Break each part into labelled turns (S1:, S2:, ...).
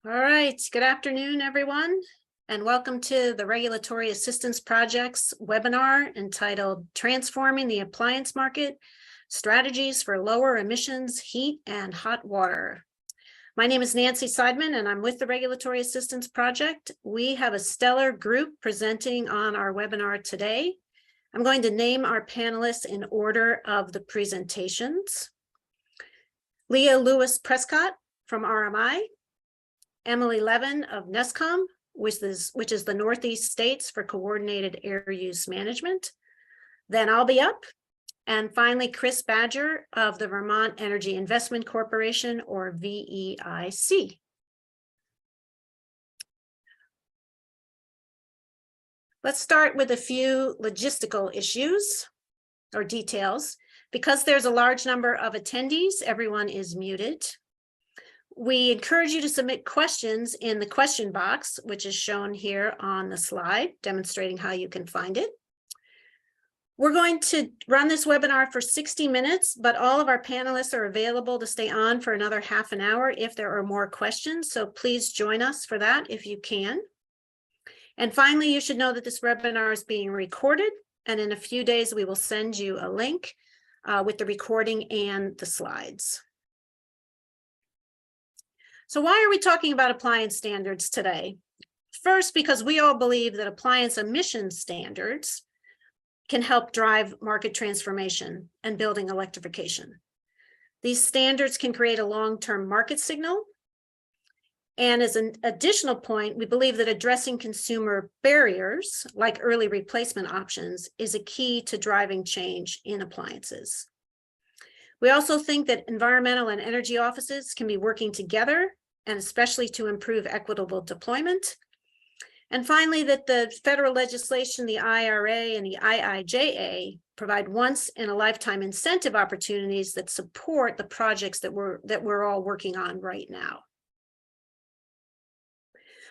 S1: All right, good afternoon, everyone, and welcome to the Regulatory Assistance Project's webinar entitled Transforming the Appliance Market, Strategies for Lower Emissions, Heat and Hot Water. My name is Nancy Seidman, and I'm with the Regulatory Assistance Project. We have a stellar group presenting on our webinar today. I'm going to name our panelists in order of the presentations. Leah Lewis Prescott from RMI, Emily Levin of NESCOM, which is the Northeast States for Coordinated Air Use Management. Then I'll be up. And finally, Chris Badger of the Vermont Energy Investment Corporation, or VEIC. Let's start with a few logistical issues or details. Because there's a large number of attendees, everyone is muted. We encourage you to submit questions in the question box, which is shown here on the slide, demonstrating how you can find it. We're going to run this webinar for 60 minutes, but all of our panelists are available to stay on for another half an hour if there are more questions. So please join us for that if you can. And finally, you should know that this webinar is being recorded, and in a few days, we will send you a link with the recording and the slides. So why are we talking about appliance standards today? First, because we all believe that appliance emission standards can help drive market transformation and building electrification. These standards can create a long-term market signal. And as an additional point, we believe that addressing consumer barriers, like early replacement options, is a key to driving change in appliances. We also think that environmental and energy offices can be working together, and especially to improve equitable deployment. And finally, that the federal legislation, the IRA and the IIJA, provide once-in-a-lifetime incentive opportunities that support the projects that we're all working on right now.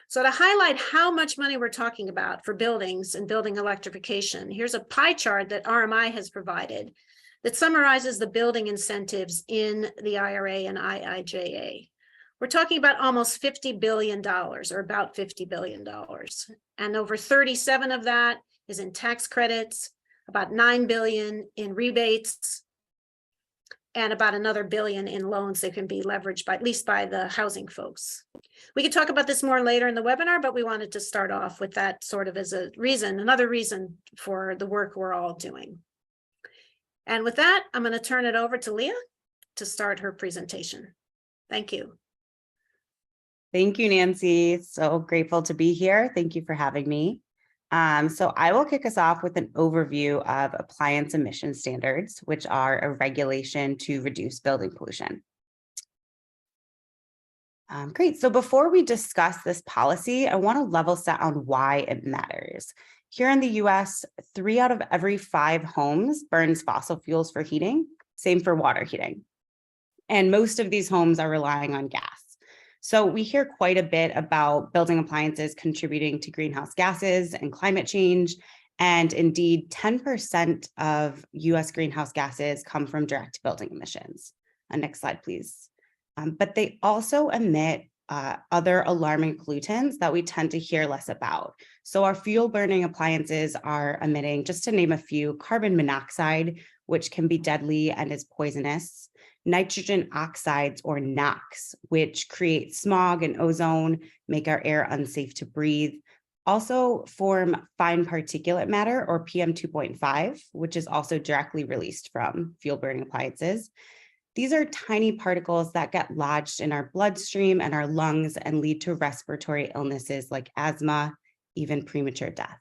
S1: So to highlight how much money we're talking about for buildings and building electrification, here's a pie chart that RMI has provided that summarizes the building incentives in the IRA and IIJA. We're talking about almost $50 billion, or about $50 billion. And over 37 of that is in tax credits, about 9 billion in rebates, and about another billion in loans that can be leveraged by, at least by the housing folks. We could talk about this more later in the webinar, but we wanted to start off with that sort of as a reason, another reason for the work we're all doing. And with that, I'm going to turn it over to Leah to start her presentation. Thank you.
S2: Thank you, Nancy. So grateful to be here. Thank you for having me. So I will kick us off with an overview of appliance emission standards, which are a regulation to reduce building pollution. Great. So before we discuss this policy, I want to level set on why it matters. Here in the US, 3 out of every 5 homes burns fossil fuels for heating, same for water heating. And most of these homes are relying on gas. So we hear quite a bit about building appliances contributing to greenhouse gases and climate change. And indeed, 10% of US greenhouse gases come from direct building emissions. Next slide, please. But they also emit other alarming pollutants that we tend to hear less about. So our fuel burning appliances are emitting, just to name a few, carbon monoxide, which can be deadly and is poisonous, nitrogen oxides, or NOx, which create smog and ozone, make our air unsafe to breathe, also form fine particulate matter, or PM 2.5, which is also directly released from fuel burning appliances. These are tiny particles that get lodged in our bloodstream and our lungs and lead to respiratory illnesses like asthma, even premature death.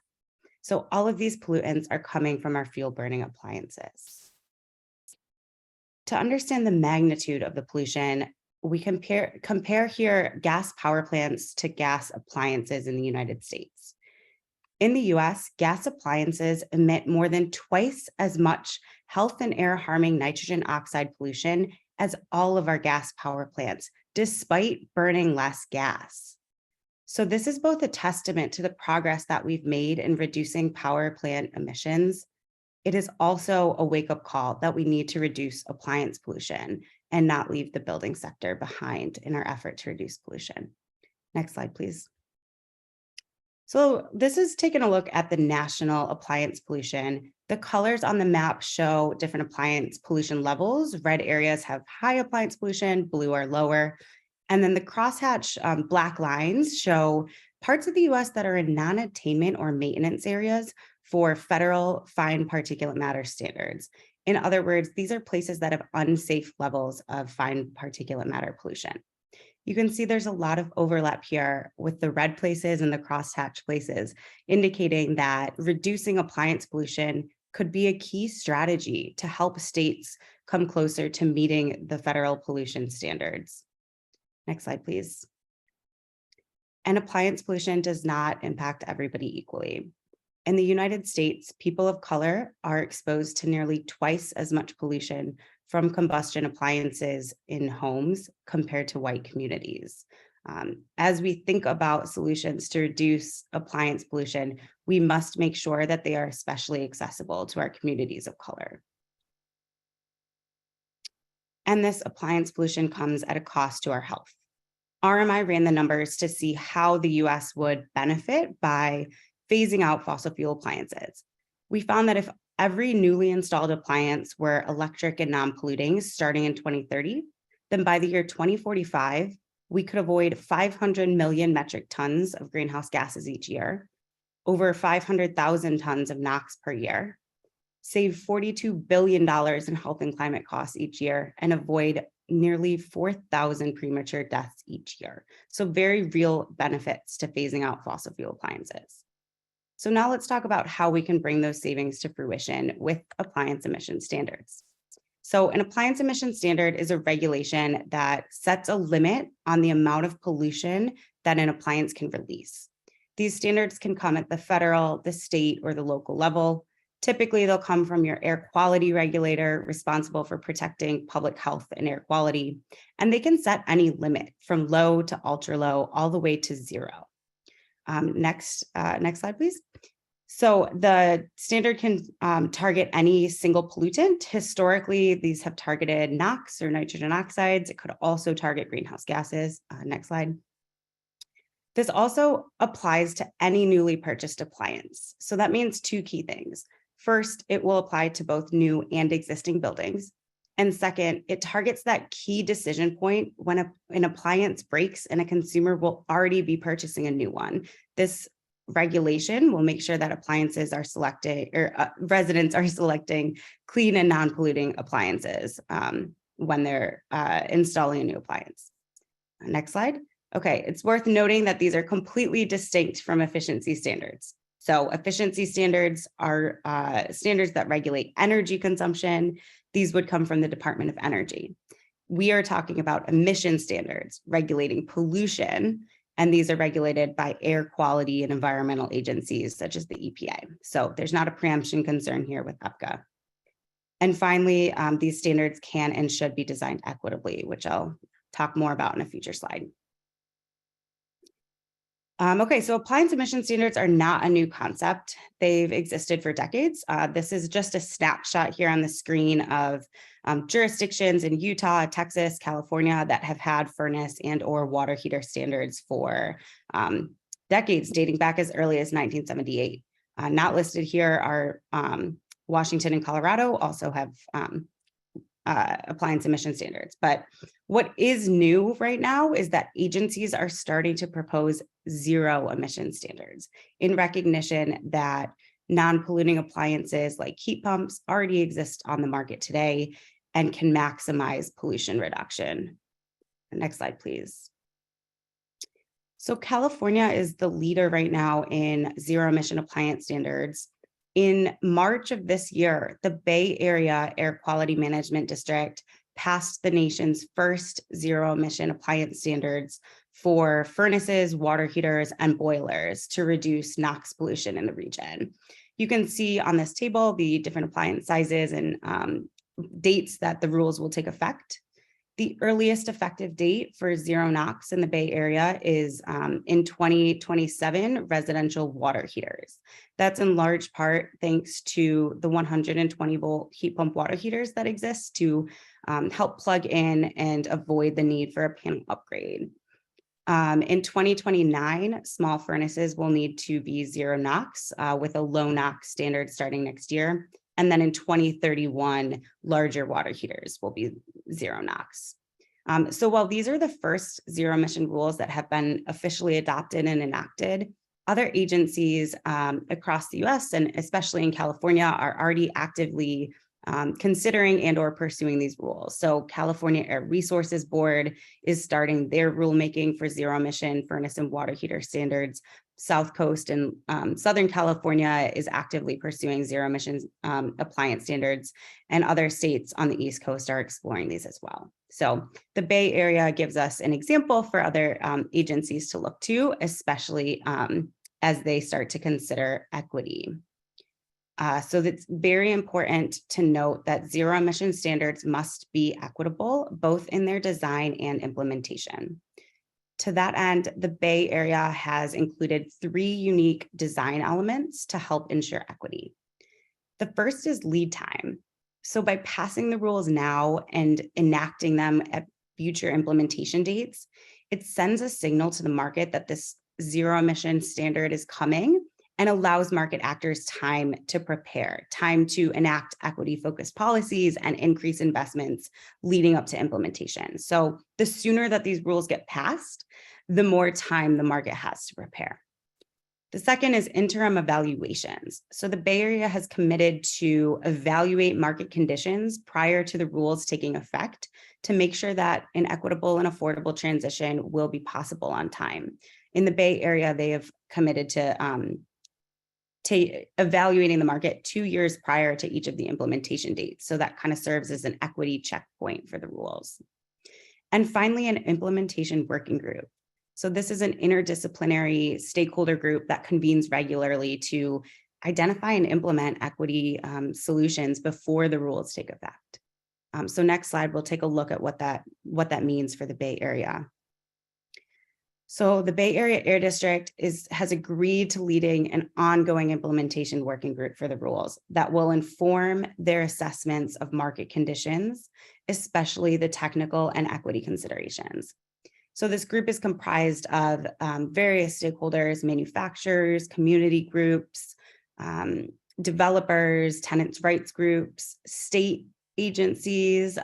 S2: So all of these pollutants are coming from our fuel burning appliances. To understand the magnitude of the pollution, we compare here gas power plants to gas appliances in the United States. In the US, gas appliances emit more than twice as much health and air harming nitrogen oxide pollution as all of our gas power plants, despite burning less gas. So this is both a testament to the progress that we've made in reducing power plant emissions. It is also a wake-up call that we need to reduce appliance pollution and not leave the building sector behind in our effort to reduce pollution. Next slide, please. So this is taking a look at the national appliance pollution. The colors on the map show different appliance pollution levels. Red areas have high appliance pollution, blue are lower. And then the crosshatch black lines show parts of the US that are in non-attainment or maintenance areas for federal fine particulate matter standards. In other words, these are places that have unsafe levels of fine particulate matter pollution. You can see there's a lot of overlap here with the red places and the crosshatch places, indicating that reducing appliance pollution could be a key strategy to help states come closer to meeting the federal pollution standards. Next slide, please. And appliance pollution does not impact everybody equally. In the United States, people of color are exposed to nearly twice as much pollution from combustion appliances in homes compared to white communities. As we think about solutions to reduce appliance pollution, we must make sure that they are especially accessible to our communities of color. And this appliance pollution comes at a cost to our health. RMI ran the numbers to see how the US would benefit by phasing out fossil fuel appliances. We found that if every newly installed appliance were electric and non-polluting starting in 2030, then by the year 2045, we could avoid 500 million metric tons of greenhouse gases each year, over 500,000 tons of NOx per year, save $42 billion in health and climate costs each year, and avoid nearly 4,000 premature deaths each year. So very real benefits to phasing out fossil fuel appliances. So now let's talk about how we can bring those savings to fruition with appliance emission standards. So an appliance emission standard is a regulation that sets a limit on the amount of pollution that an appliance can release. These standards can come at the federal, the state, or the local level. Typically, they'll come from your air quality regulator responsible for protecting public health and air quality, and they can set any limit from low to ultra low all the way to zero. Next slide, please. So the standard can target any single pollutant. Historically, these have targeted NOx or nitrogen oxides. It could also target greenhouse gases. Next slide. This also applies to any newly purchased appliance. So that means two key things. First, it will apply to both new and existing buildings. And second, it targets that key decision point when an appliance breaks and a consumer will already be purchasing a new one. This regulation will make sure that appliances are selected, or residents are selecting clean and non-polluting appliances when they're installing a new appliance. Next slide. Okay, it's worth noting that these are completely distinct from efficiency standards. So efficiency standards are standards that regulate energy consumption. These would come from the Department of Energy. We are talking about emission standards regulating pollution, and these are regulated by air quality and environmental agencies such as the EPA. So there's not a preemption concern here with EPCA. And finally, these standards can and should be designed equitably, which I'll talk more about in a future slide. Okay, so appliance emission standards are not a new concept. They've existed for decades. This is just a snapshot here on the screen of jurisdictions in Utah, Texas, California that have had furnace and or water heater standards for decades, dating back as early as 1978. Not listed here are Washington and Colorado also have appliance emission standards. But what is new right now is that agencies are starting to propose zero emission standards in recognition that non-polluting appliances like heat pumps already exist on the market today and can maximize pollution reduction. Next slide, please. So California is the leader right now in zero emission appliance standards. In March of this year, the Bay Area Air Quality Management District passed the nation's first zero emission appliance standards for furnaces, water heaters, and boilers to reduce NOx pollution in the region. You can see on this table the different appliance sizes and dates that the rules will take effect. The earliest effective date for zero NOx in the Bay Area is in 2027 residential water heaters. That's in large part thanks to the 120 volt heat pump water heaters that exist to help plug in and avoid the need for a panel upgrade. In 2029, small furnaces will need to be zero NOx with a low NOx standard starting next year. And then in 2031, larger water heaters will be zero NOx. So while these are the first zero emission rules that have been officially adopted and enacted, other agencies across the US and especially in California are already actively considering and or pursuing these rules. So California Air Resources Board is starting their rulemaking for zero emission furnace and water heater standards. South Coast and Southern California is actively pursuing zero emissions appliance standards, and other states on the East Coast are exploring these as well. So the Bay Area gives us an example for other agencies to look to, especially as they start to consider equity. So it's very important to note that zero emission standards must be equitable, both in their design and implementation. To that end, the Bay Area has included 3 unique design elements to help ensure equity. The first is lead time. So by passing the rules now and enacting them at future implementation dates, it sends a signal to the market that this zero emission standard is coming and allows market actors time to prepare, time to enact equity-focused policies and increase investments leading up to implementation. So the sooner that these rules get passed, the more time the market has to prepare. The second is interim evaluations. So the Bay Area has committed to evaluate market conditions prior to the rules taking effect to make sure that an equitable and affordable transition will be possible on time. In the Bay Area, they have committed to evaluating the market 2 years prior to each of the implementation dates. So that kind of serves as an equity checkpoint for the rules. And finally, an implementation working group. So this is an interdisciplinary stakeholder group that convenes regularly to identify and implement equity solutions before the rules take effect. So next slide, we'll take a look at what that means for the Bay Area. So the Bay Area Air District has agreed to leading an ongoing implementation working group for the rules that will inform their assessments of market conditions, especially the technical and equity considerations. So this group is comprised of various stakeholders, manufacturers, community groups, developers, tenants' rights groups, state agencies,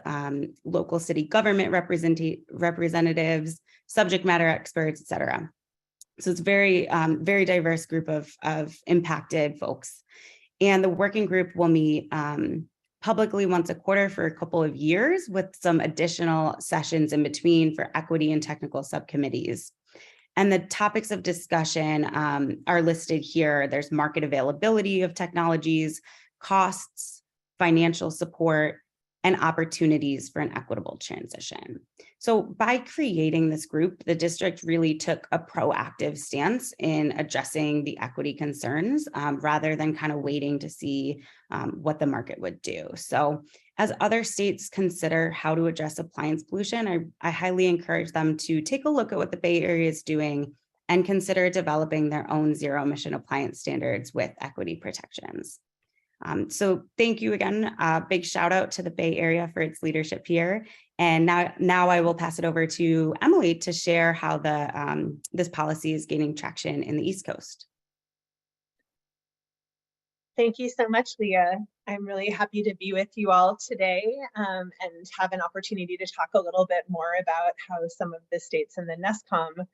S2: local city government representatives, subject matter experts, et cetera. So it's very, very diverse group of impacted folks. And the working group will meet publicly once a quarter for a couple of years with some additional sessions in between for equity and technical subcommittees. And the topics of discussion are listed here. There's market availability of technologies, costs, financial support, and opportunities for an equitable transition. So by creating this group, the district really took a proactive stance in addressing the equity concerns rather than kind of waiting to see what the market would do. So as other states consider how to address appliance pollution, I highly encourage them to take a look at what the Bay Area is doing and consider developing their own zero emission appliance standards with equity protections. So thank you again. Big shout out to the Bay Area for its leadership here. And now I will pass it over to Emily to share how this policy is gaining traction in the East Coast.
S3: Thank you so much, Leah. I'm really happy to be with you all today and have an opportunity to talk a little bit more about how some of the states in the NESCOM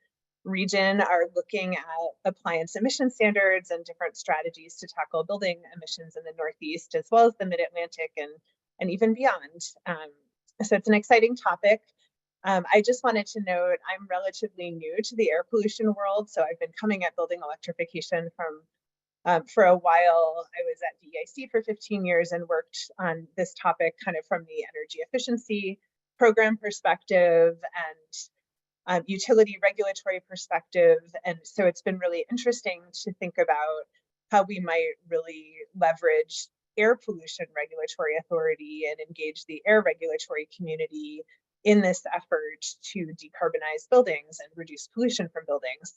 S3: region are looking at appliance emission standards and different strategies to tackle building emissions in the Northeast, as well as the Mid-Atlantic and even beyond. So it's an exciting topic. I just wanted to note I'm relatively new to the air pollution world, so I've been coming at building electrification for a while. I was at DEIC for 15 years and worked on this topic kind of from the energy efficiency program perspective and utility regulatory perspective. And so it's been really interesting to think about how we might really leverage air pollution regulatory authority and engage the air regulatory community in this effort to decarbonize buildings and reduce pollution from buildings.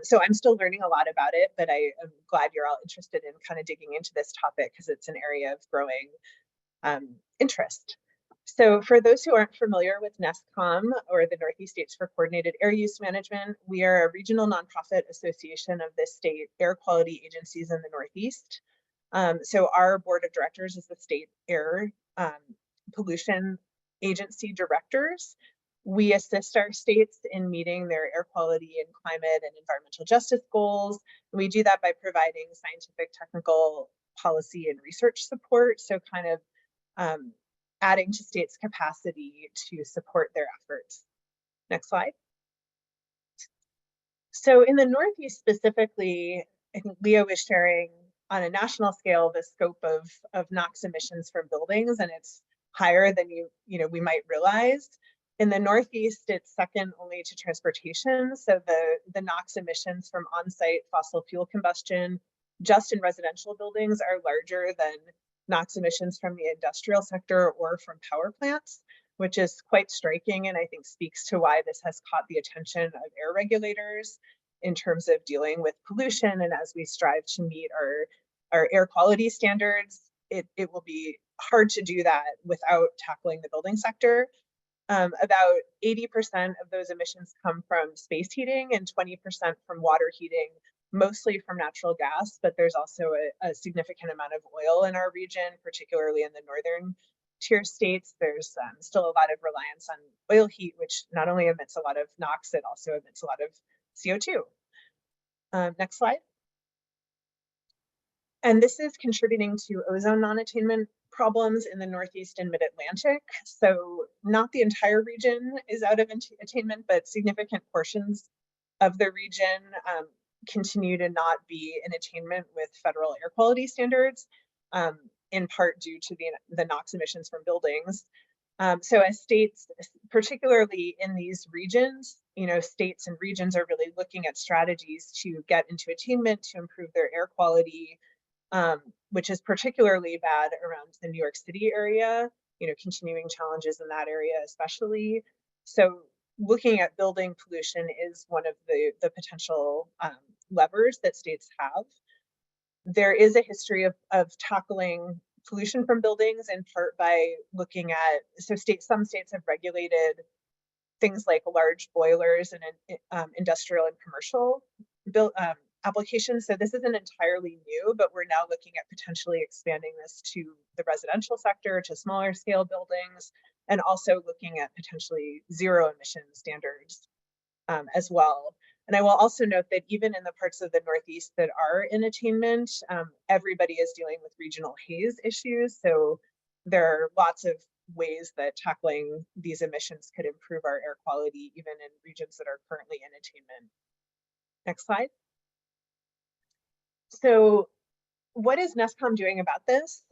S3: So I'm still learning a lot about it, but I am glad you're all interested in kind of digging into this topic because it's an area of growing interest. So for those who aren't familiar with NESCOM, or the Northeast States for Coordinated Air Use Management, we are a regional nonprofit association of the state air quality agencies in the Northeast. So our board of directors is the state air pollution agency directors. We assist our states in meeting their air quality and climate and environmental justice goals. And we do that by providing scientific, technical, policy, and research support. So kind of adding to states' capacity to support their efforts. Next slide. So in the Northeast specifically, I think Leo was sharing on a national scale the scope of NOx emissions from buildings, and it's higher than we might realize. In the Northeast, it's second only to transportation. So the NOx emissions from on-site fossil fuel combustion just in residential buildings are larger than NOx emissions from the industrial sector or from power plants, which is quite striking, and I think speaks to why this has caught the attention of air regulators in terms of dealing with pollution. And as we strive to meet our air quality standards, it will be hard to do that without tackling the building sector. About 80% of those emissions come from space heating and 20% from water heating, mostly from natural gas, but there's also a significant amount of oil in our region, particularly in the northern tier states. There's still a lot of reliance on oil heat, which not only emits a lot of NOx, it also emits a lot of CO2. Next slide. And this is contributing to ozone non-attainment problems in the Northeast and Mid-Atlantic. So not the entire region is out of attainment, but significant portions of the region continue to not be in attainment with federal air quality standards, in part due to the NOx emissions from buildings. So as states, particularly in these regions, states and regions are really looking at strategies to get into attainment to improve their air quality, which is particularly bad around the New York City area, continuing challenges in that area especially. So looking at building pollution is one of the potential levers that states have. There is a history of tackling pollution from buildings, in part by looking at, some states have regulated things like large boilers and industrial and commercial applications. So this isn't entirely new, but we're now looking at potentially expanding this to the residential sector, to smaller scale buildings, and also looking at potentially zero emission standards as well. And I will also note that even in the parts of the Northeast that are in attainment, everybody is dealing with regional haze issues. So there are lots of ways that tackling these emissions could improve our air quality, even in regions that are currently in attainment. Next slide. So what is NESCOM doing about this?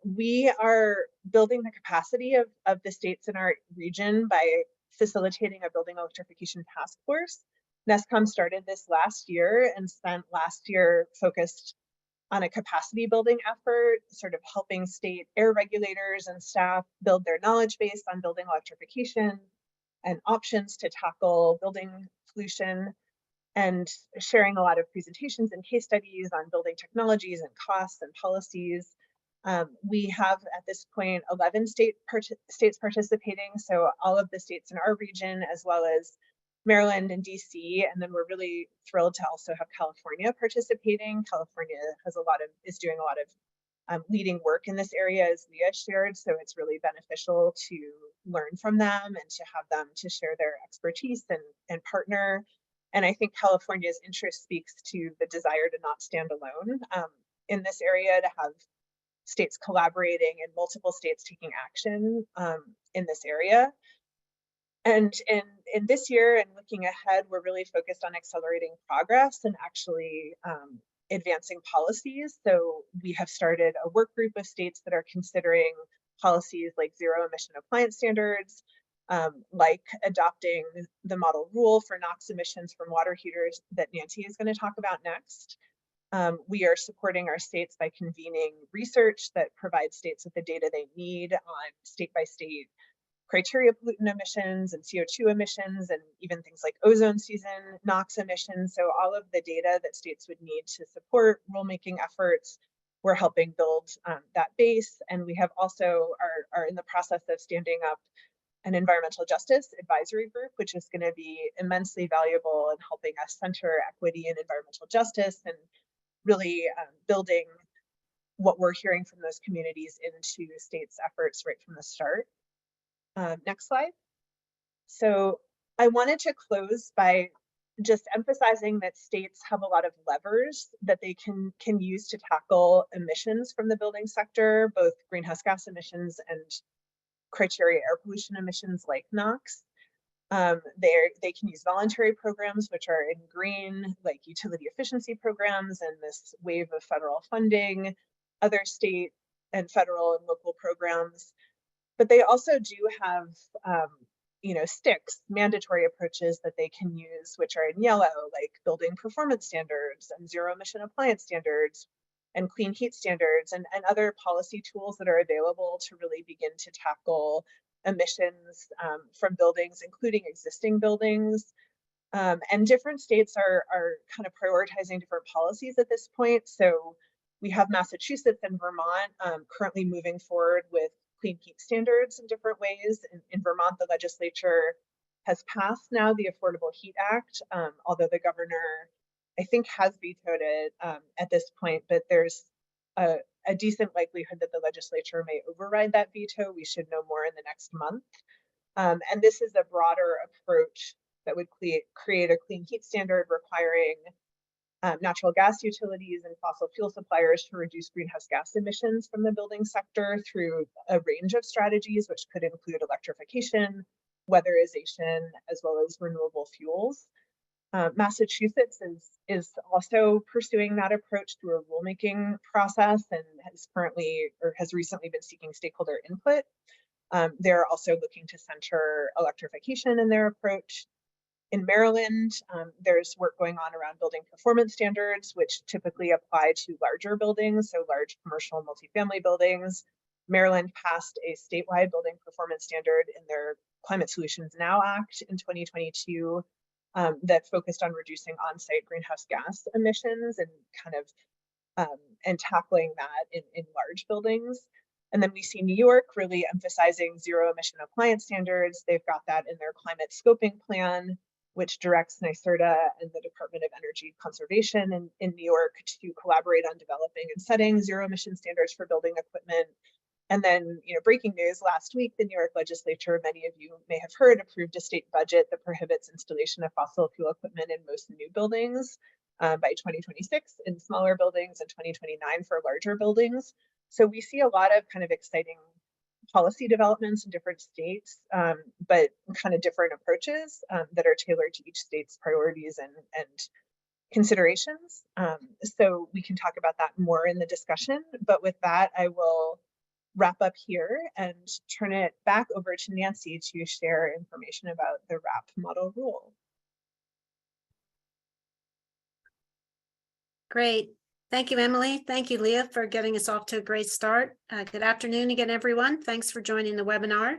S3: We are building the capacity of the states in our region by facilitating a building electrification task force. NESCOM started this last year and spent last year focused on a capacity building effort, sort of helping state air regulators and staff build their knowledge base on building electrification and options to tackle building pollution, and sharing a lot of presentations and case studies on building technologies and costs and policies. We have at this point 11 states participating, so all of the states in our region, as well as Maryland and DC, and then we're really thrilled to also have California participating. California is doing a lot of leading work in this area, as Leah shared, so it's really beneficial to learn from them and to have them to share their expertise and partner. And I think California's interest speaks to the desire to not stand alone in this area, to have states collaborating and multiple states taking action in this area. And in this year and looking ahead, we're really focused on accelerating progress and actually advancing policies. So we have started a work group of states that are considering policies like zero emission appliance standards, like adopting the model rule for NOx emissions from water heaters that Nancy is going to talk about next. We are supporting our states by convening research that provides states with the data they need on state-by-state criteria pollutant emissions and CO2 emissions, and even things like ozone season NOx emissions. So all of the data that states would need to support rulemaking efforts we're helping build that base. And we have also are in the process of standing up an environmental justice advisory group, which is going to be immensely valuable in helping us center equity and environmental justice and really building what we're hearing from those communities into states' efforts right from the start. Next slide. So I wanted to close by just emphasizing that states have a lot of levers that they can use to tackle emissions from the building sector, both greenhouse gas emissions and criteria air pollution emissions like NOx. They can use voluntary programs, which are in green, like utility efficiency programs and this wave of federal funding, other state and federal and local programs. But they also do have sticks, mandatory approaches that they can use, which are in yellow, like building performance standards and zero emission appliance standards and clean heat standards and other policy tools that are available to really begin to tackle emissions from buildings, including existing buildings. And different states are kind of prioritizing different policies at this point. So we have Massachusetts and Vermont currently moving forward with clean heat standards in different ways. In Vermont, the legislature has passed now the Affordable Heat Act, although the governor, I think, has vetoed it at this point, but there's a decent likelihood that the legislature may override that veto. We should know more in the next month. And this is a broader approach that would create a clean heat standard requiring natural gas utilities and fossil fuel suppliers to reduce greenhouse gas emissions from the building sector through a range of strategies, which could include electrification, weatherization, as well as renewable fuels. Massachusetts is also pursuing that approach through a rulemaking process and has recently been seeking stakeholder input. They're also looking to center electrification in their approach. In Maryland, there's work going on around building performance standards, which typically apply to larger buildings, so large commercial multifamily buildings. Maryland passed a statewide building performance standard in their Climate Solutions Now Act in 2022 that focused on reducing on-site greenhouse gas emissions and tackling that in large buildings. And then we see New York really emphasizing zero emission appliance standards. They've got that in their climate scoping plan, which directs NYSERDA and the Department of Energy Conservation in New York to collaborate on developing and setting zero emission standards for building equipment. And then, breaking news last week, the New York legislature, many of you may have heard, approved a state budget that prohibits installation of fossil fuel equipment in most new buildings by 2026 in smaller buildings and 2029 for larger buildings. So we see a lot of kind of exciting policy developments in different states, but kind of different approaches that are tailored to each state's priorities and considerations. So we can talk about that more in the discussion. But with that, I will wrap up here and turn it back over to Nancy to share information about the RAP model rule.
S1: Great. Thank you, Emily. Thank you, Leah, for getting us off to a great start. Good afternoon again, everyone. Thanks for joining the webinar.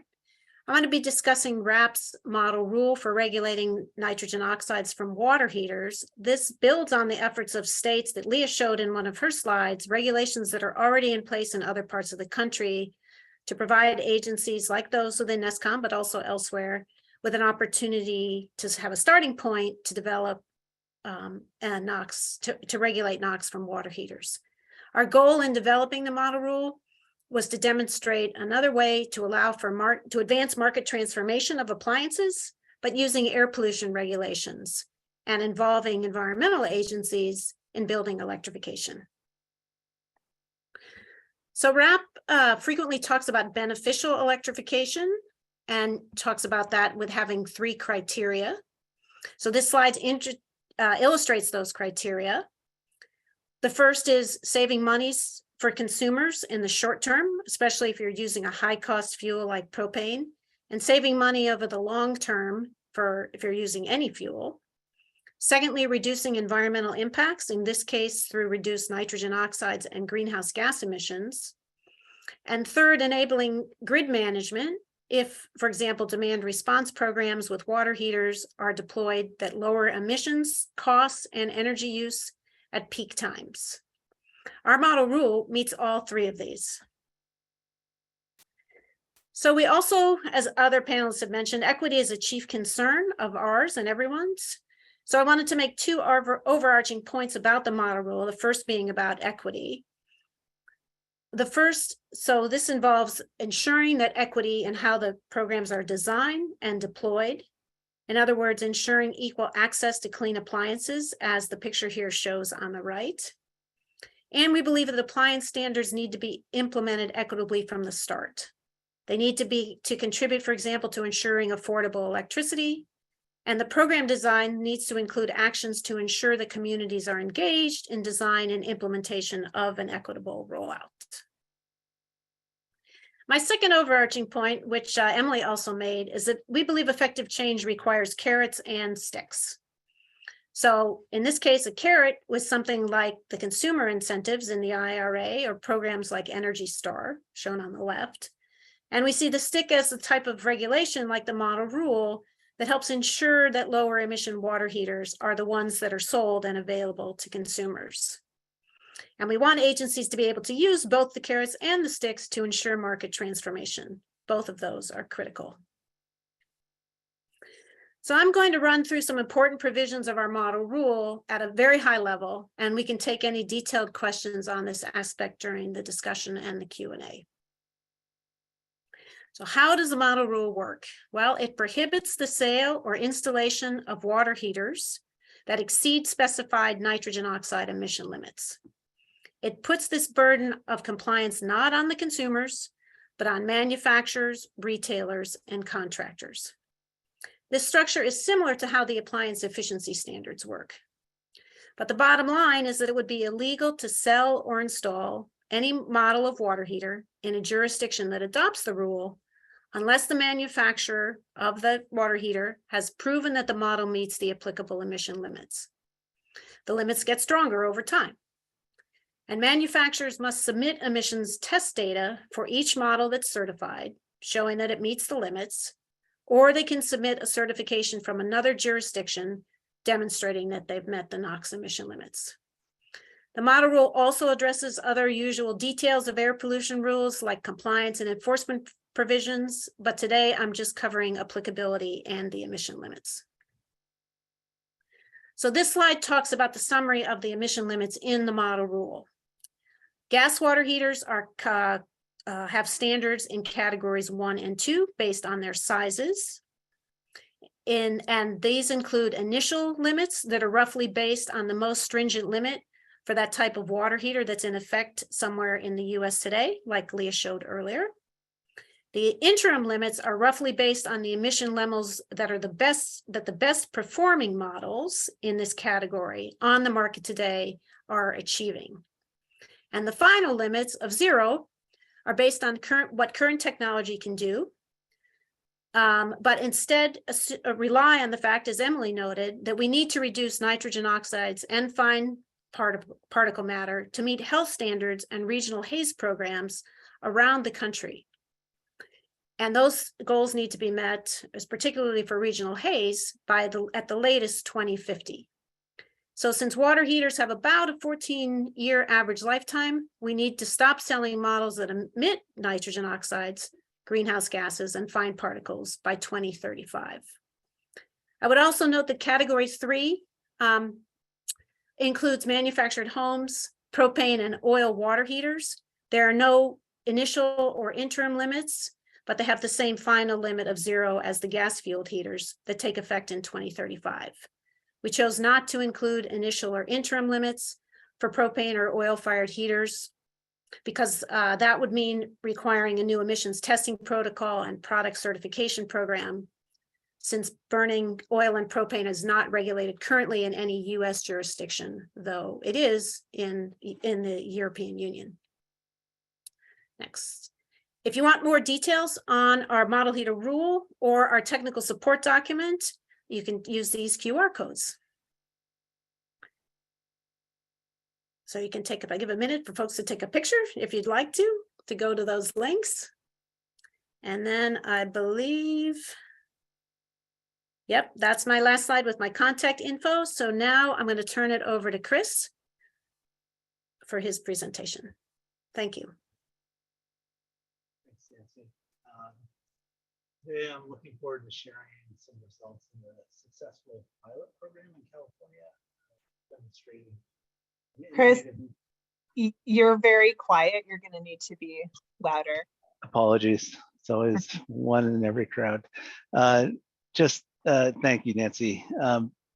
S1: I'm going to be discussing RAP's model rule for regulating nitrogen oxides from water heaters. This builds on the efforts of states that Leah showed in one of her slides, regulations that are already in place in other parts of the country to provide agencies like those within NESCOM, but also elsewhere, with an opportunity to have a starting point to develop NOx, to regulate NOx from water heaters. Our goal in developing the model rule was to demonstrate another way to allow for to advance market transformation of appliances, but using air pollution regulations and involving environmental agencies in building electrification. So RAP frequently talks about beneficial electrification and talks about that with having 3 criteria. So this slide illustrates those criteria. The first is saving monies for consumers in the short term, especially if you're using a high cost fuel like propane, and saving money over the long term if you're using any fuel. Secondly, reducing environmental impacts, in this case through reduced nitrogen oxides and greenhouse gas emissions. And third, enabling grid management if, for example, demand response programs with water heaters are deployed that lower emissions, costs, and energy use at peak times. Our model rule meets all three of these. So we also, as other panelists have mentioned, equity is a chief concern of ours and everyone's. So I wanted to make two overarching points about the model rule, the first being about equity. So this involves ensuring that equity in how the programs are designed and deployed. In other words, ensuring equal access to clean appliances, as the picture here shows on the right. And we believe that appliance standards need to be implemented equitably from the start. They need to contribute, for example, to ensuring affordable electricity. And the program design needs to include actions to ensure that communities are engaged in design and implementation of an equitable rollout. My second overarching point, which Emily also made, is that we believe effective change requires carrots and sticks. So in this case, a carrot was something like the consumer incentives in the IRA or programs like Energy Star, shown on the left. And we see the stick as the type of regulation like the model rule that helps ensure that lower emission water heaters are the ones that are sold and available to consumers. And we want agencies to be able to use both the carrots and the sticks to ensure market transformation. Both of those are critical. So I'm going to run through some important provisions of our model rule at a very high level, and we can take any detailed questions on this aspect during the discussion and the Q&A. So how does the model rule work? Well, it prohibits the sale or installation of water heaters that exceed specified nitrogen oxide emission limits. It puts this burden of compliance not on the consumers, but on manufacturers, retailers, and contractors. This structure is similar to how the appliance efficiency standards work. But the bottom line is that it would be illegal to sell or install any model of water heater in a jurisdiction that adopts the rule unless the manufacturer of the water heater has proven that the model meets the applicable emission limits. The limits get stronger over time. And manufacturers must submit emissions test data for each model that's certified, showing that it meets the limits, or they can submit a certification from another jurisdiction demonstrating that they've met the NOx emission limits. The model rule also addresses other usual details of air pollution rules like compliance and enforcement provisions, but today I'm just covering applicability and the emission limits. So this slide talks about the summary of the emission limits in the model rule. Gas water heaters have standards in categories 1 and 2 based on their sizes. And these include initial limits that are roughly based on the most stringent limit for that type of water heater that's in effect somewhere in the US today, like Leah showed earlier. The interim limits are roughly based on the emission levels that are the best performing models in this category on the market today are achieving. And the final limits of 0 are based on what current technology can do, but instead rely on the fact, as Emily noted, that we need to reduce nitrogen oxides and fine particle matter to meet health standards and regional haze programs around the country. And those goals need to be met, particularly for regional haze, at the latest 2050. So since water heaters have about a 14-year average lifetime, we need to stop selling models that emit nitrogen oxides, greenhouse gases, and fine particles by 2035. I would also note that category 3 includes manufactured homes, propane and oil water heaters. There are no initial or interim limits, but they have the same final limit of 0 as the gas-fueled heaters that take effect in 2035. We chose not to include initial or interim limits for propane or oil-fired heaters because that would mean requiring a new emissions testing protocol and product certification program, since burning oil and propane is not regulated currently in any US jurisdiction, though it is in the European Union. Next. If you want more details on our model heater rule or our technical support document, you can use these QR codes. So you can take, if I give a minute for folks to take a picture, if you'd like to go to those links. And then I believe, yep, that's my last slide with my contact info. So now I'm going to turn it over to Chris for his presentation. Thank you.
S4: Thanks, Nancy. Today I'm looking forward to sharing some results in the successful pilot program in California, demonstrating
S3: Chris, you're very quiet. You're going to need to be louder.
S4: Apologies. It's always one in every crowd. Thank you, Nancy.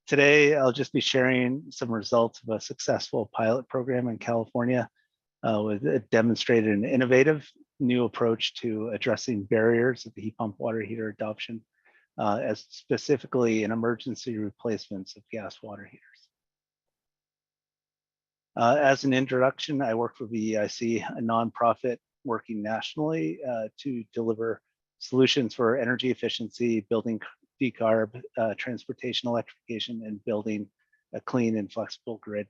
S4: Today, I'll just be sharing some results of a successful pilot program in California with it demonstrated an innovative new approach to addressing barriers of the heat pump water heater adoption, as specifically in emergency replacements of gas water heaters. As an introduction, I work for VEIC, a nonprofit working nationally to deliver solutions for energy efficiency, building decarb, transportation electrification, and building a clean and flexible grid.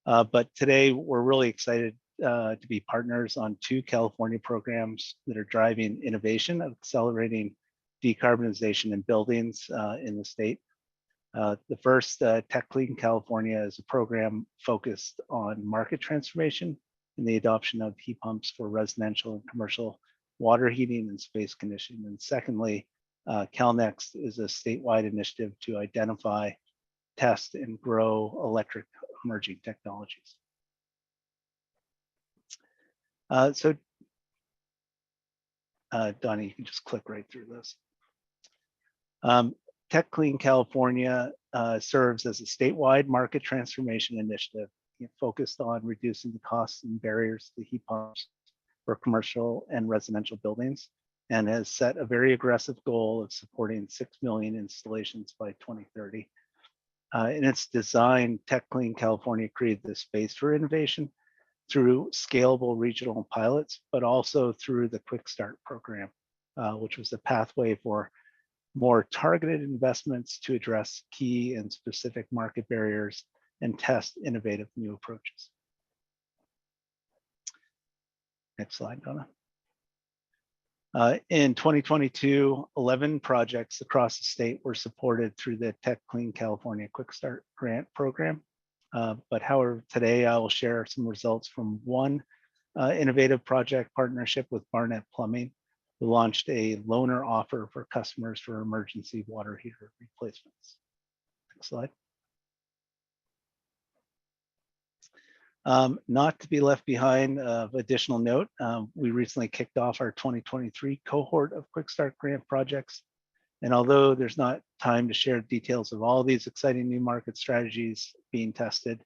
S4: But today, we're really excited to be partners on 2 California programs that are driving innovation, accelerating decarbonization in buildings in the state. The first, Tech Clean California, is a program focused on market transformation and the adoption of heat pumps for residential and commercial water heating and space conditioning. And secondly, CalNext is a statewide initiative to identify, test, and grow electric emerging technologies. Donnie, you can just click right through this. Tech Clean California serves as a statewide market transformation initiative focused on reducing the costs and barriers to heat pumps for commercial and residential buildings, and has set a very aggressive goal of supporting 6 million installations by 2030. In its design, Tech Clean California created this space for innovation through scalable regional pilots, but also through the Quick Start program, which was a pathway for more targeted investments to address key and specific market barriers and test innovative new approaches. Next slide, Donna. In 2022, 11 projects across the state were supported through the Tech Clean California Quick Start grant program. But however, today I will share some results from one innovative project partnership with Barnett Plumbing, who launched a loaner offer for customers for emergency water heater replacements. Next slide. Not to be left behind, of additional note, we recently kicked off our 2023 cohort of Quick Start grant projects. And although there's not time to share details of all these exciting new market strategies being tested,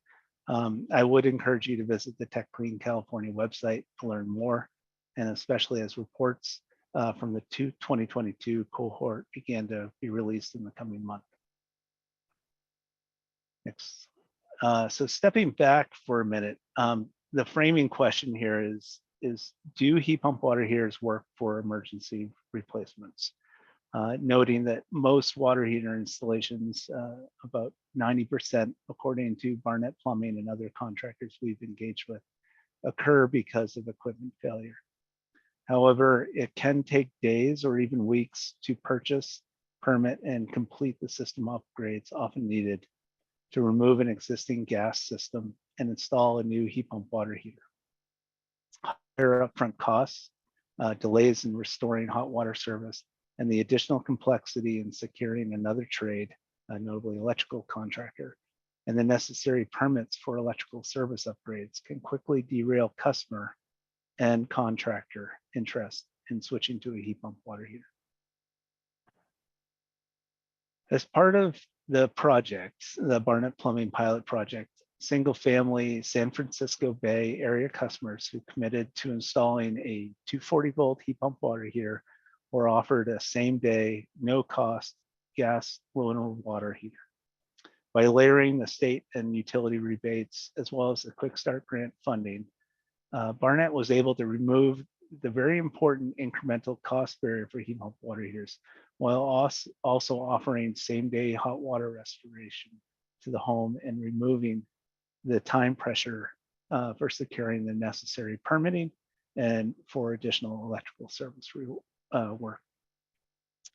S4: I would encourage you to visit the Tech Clean California website to learn more, and especially as reports from the 2022 cohort began to be released in the coming month. Next. So stepping back for a minute, the framing question here is do heat pump water heaters work for emergency replacements? Noting that most water heater installations, about 90%, according to Barnett Plumbing and other contractors we've engaged with, occur because of equipment failure. However, it can take days or even weeks to purchase, permit, and complete the system upgrades often needed to remove an existing gas system and install a new heat pump water heater. Higher upfront costs, delays in restoring hot water service, and the additional complexity in securing another trade, notably electrical contractor, and the necessary permits for electrical service upgrades can quickly derail customer and contractor interest in switching to a heat pump water heater. As part of the project, the Barnett Plumbing pilot project, single-family San Francisco Bay area customers who committed to installing a 240-volt heat pump water heater were offered a same-day, no-cost gas loaner water heater. By layering the state and utility rebates, as well as the Quick Start grant funding, Barnett was able to remove the very important incremental cost barrier for heat pump water heaters, while also offering same-day hot water restoration to the home and removing the time pressure for securing the necessary permitting and for additional electrical service work.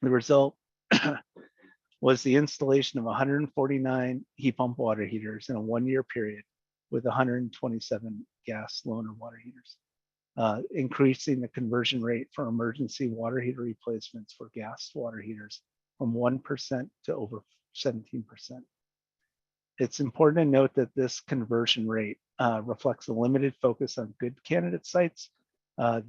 S4: The result was the installation of 149 heat pump water heaters in a one-year period with 127 gas loaner water heaters, increasing the conversion rate for emergency water heater replacements for gas water heaters from 1% to over 17%. It's important to note that this conversion rate reflects a limited focus on good candidate sites,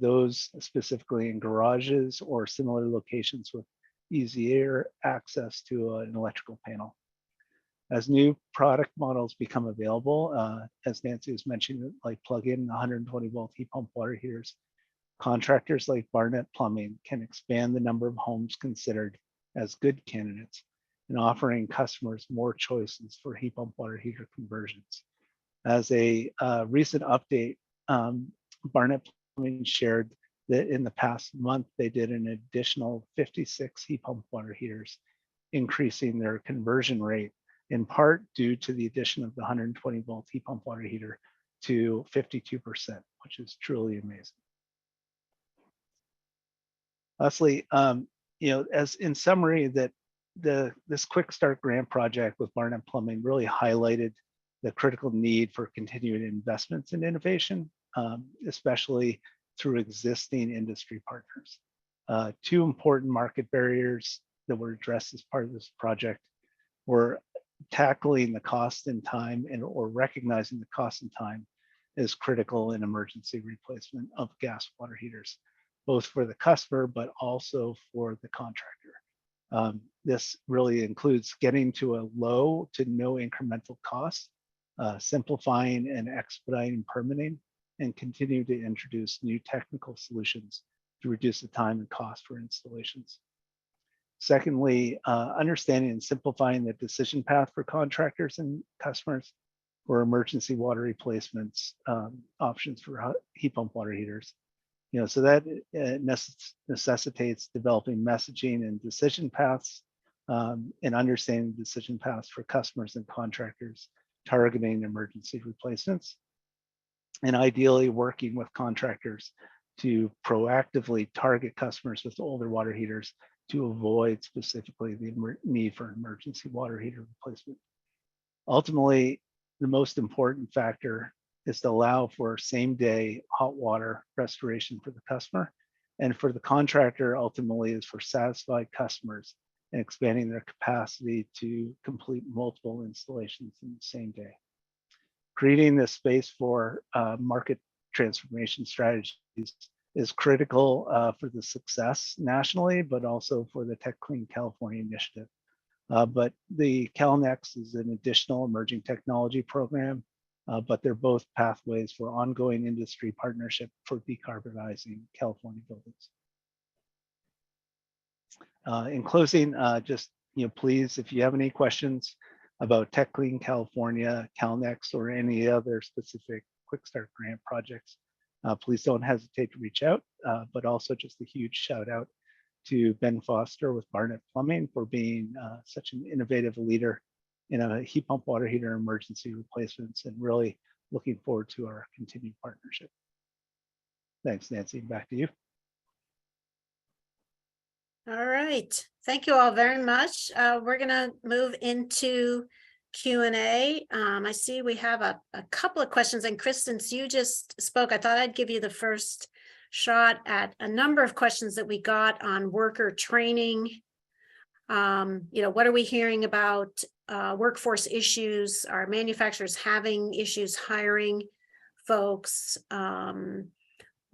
S4: those specifically in garages or similar locations with easier access to an electrical panel. As new product models become available, as Nancy was mentioning, like plug-in 120-volt heat pump water heaters, contractors like Barnett Plumbing can expand the number of homes considered as good candidates and offering customers more choices for heat pump water heater conversions. As a recent update, Barnett Plumbing shared that in the past month, they did an additional 56 heat pump water heaters, increasing their conversion rate, in part due to the addition of the 120-volt heat pump water heater to 52%, which is truly amazing. Lastly, as in summary, that this Quick Start Grant project with Barnett Plumbing really highlighted the critical need for continued investments in innovation, especially through existing industry partners. Two important market barriers that were addressed as part of this project were tackling the cost and time or recognizing the cost and time is critical in emergency replacement of gas water heaters, both for the customer, but also for the contractor. This really includes getting to a low to no incremental cost, simplifying and expediting permitting, and continue to introduce new technical solutions to reduce the time and cost for installations. Secondly, understanding and simplifying the decision path for contractors and customers for emergency water replacements, options for heat pump water heaters. So that necessitates developing messaging and decision paths, and understanding decision paths for customers and contractors targeting emergency replacements, and ideally working with contractors to proactively target customers with older water heaters to avoid specifically the need for emergency water heater replacement. Ultimately, the most important factor is to allow for same-day hot water restoration for the customer, and for the contractor ultimately is for satisfied customers and expanding their capacity to complete multiple installations in the same day. Creating this space for market transformation strategies is critical for the success nationally, but also for the Tech Clean California initiative. But the CalNext is an additional emerging technology program, but they're both pathways for ongoing industry partnership for decarbonizing California buildings. In closing, just please, if you have any questions about Tech Clean California, CalNext, or any other specific Quick Start Grant projects, please don't hesitate to reach out, but also just a huge shout out to Ben Foster with Barnett Plumbing for being such an innovative leader in a heat pump water heater emergency replacements, and really looking forward to our continued partnership. Thanks, Nancy, back to you.
S1: All right, thank you all very much. We're gonna move into Q&A. I see we have a couple of questions, and Chris, since you just spoke, I thought I'd give you the first shot at a number of questions that we got on worker training. What are we hearing about workforce issues? Are manufacturers having issues hiring folks?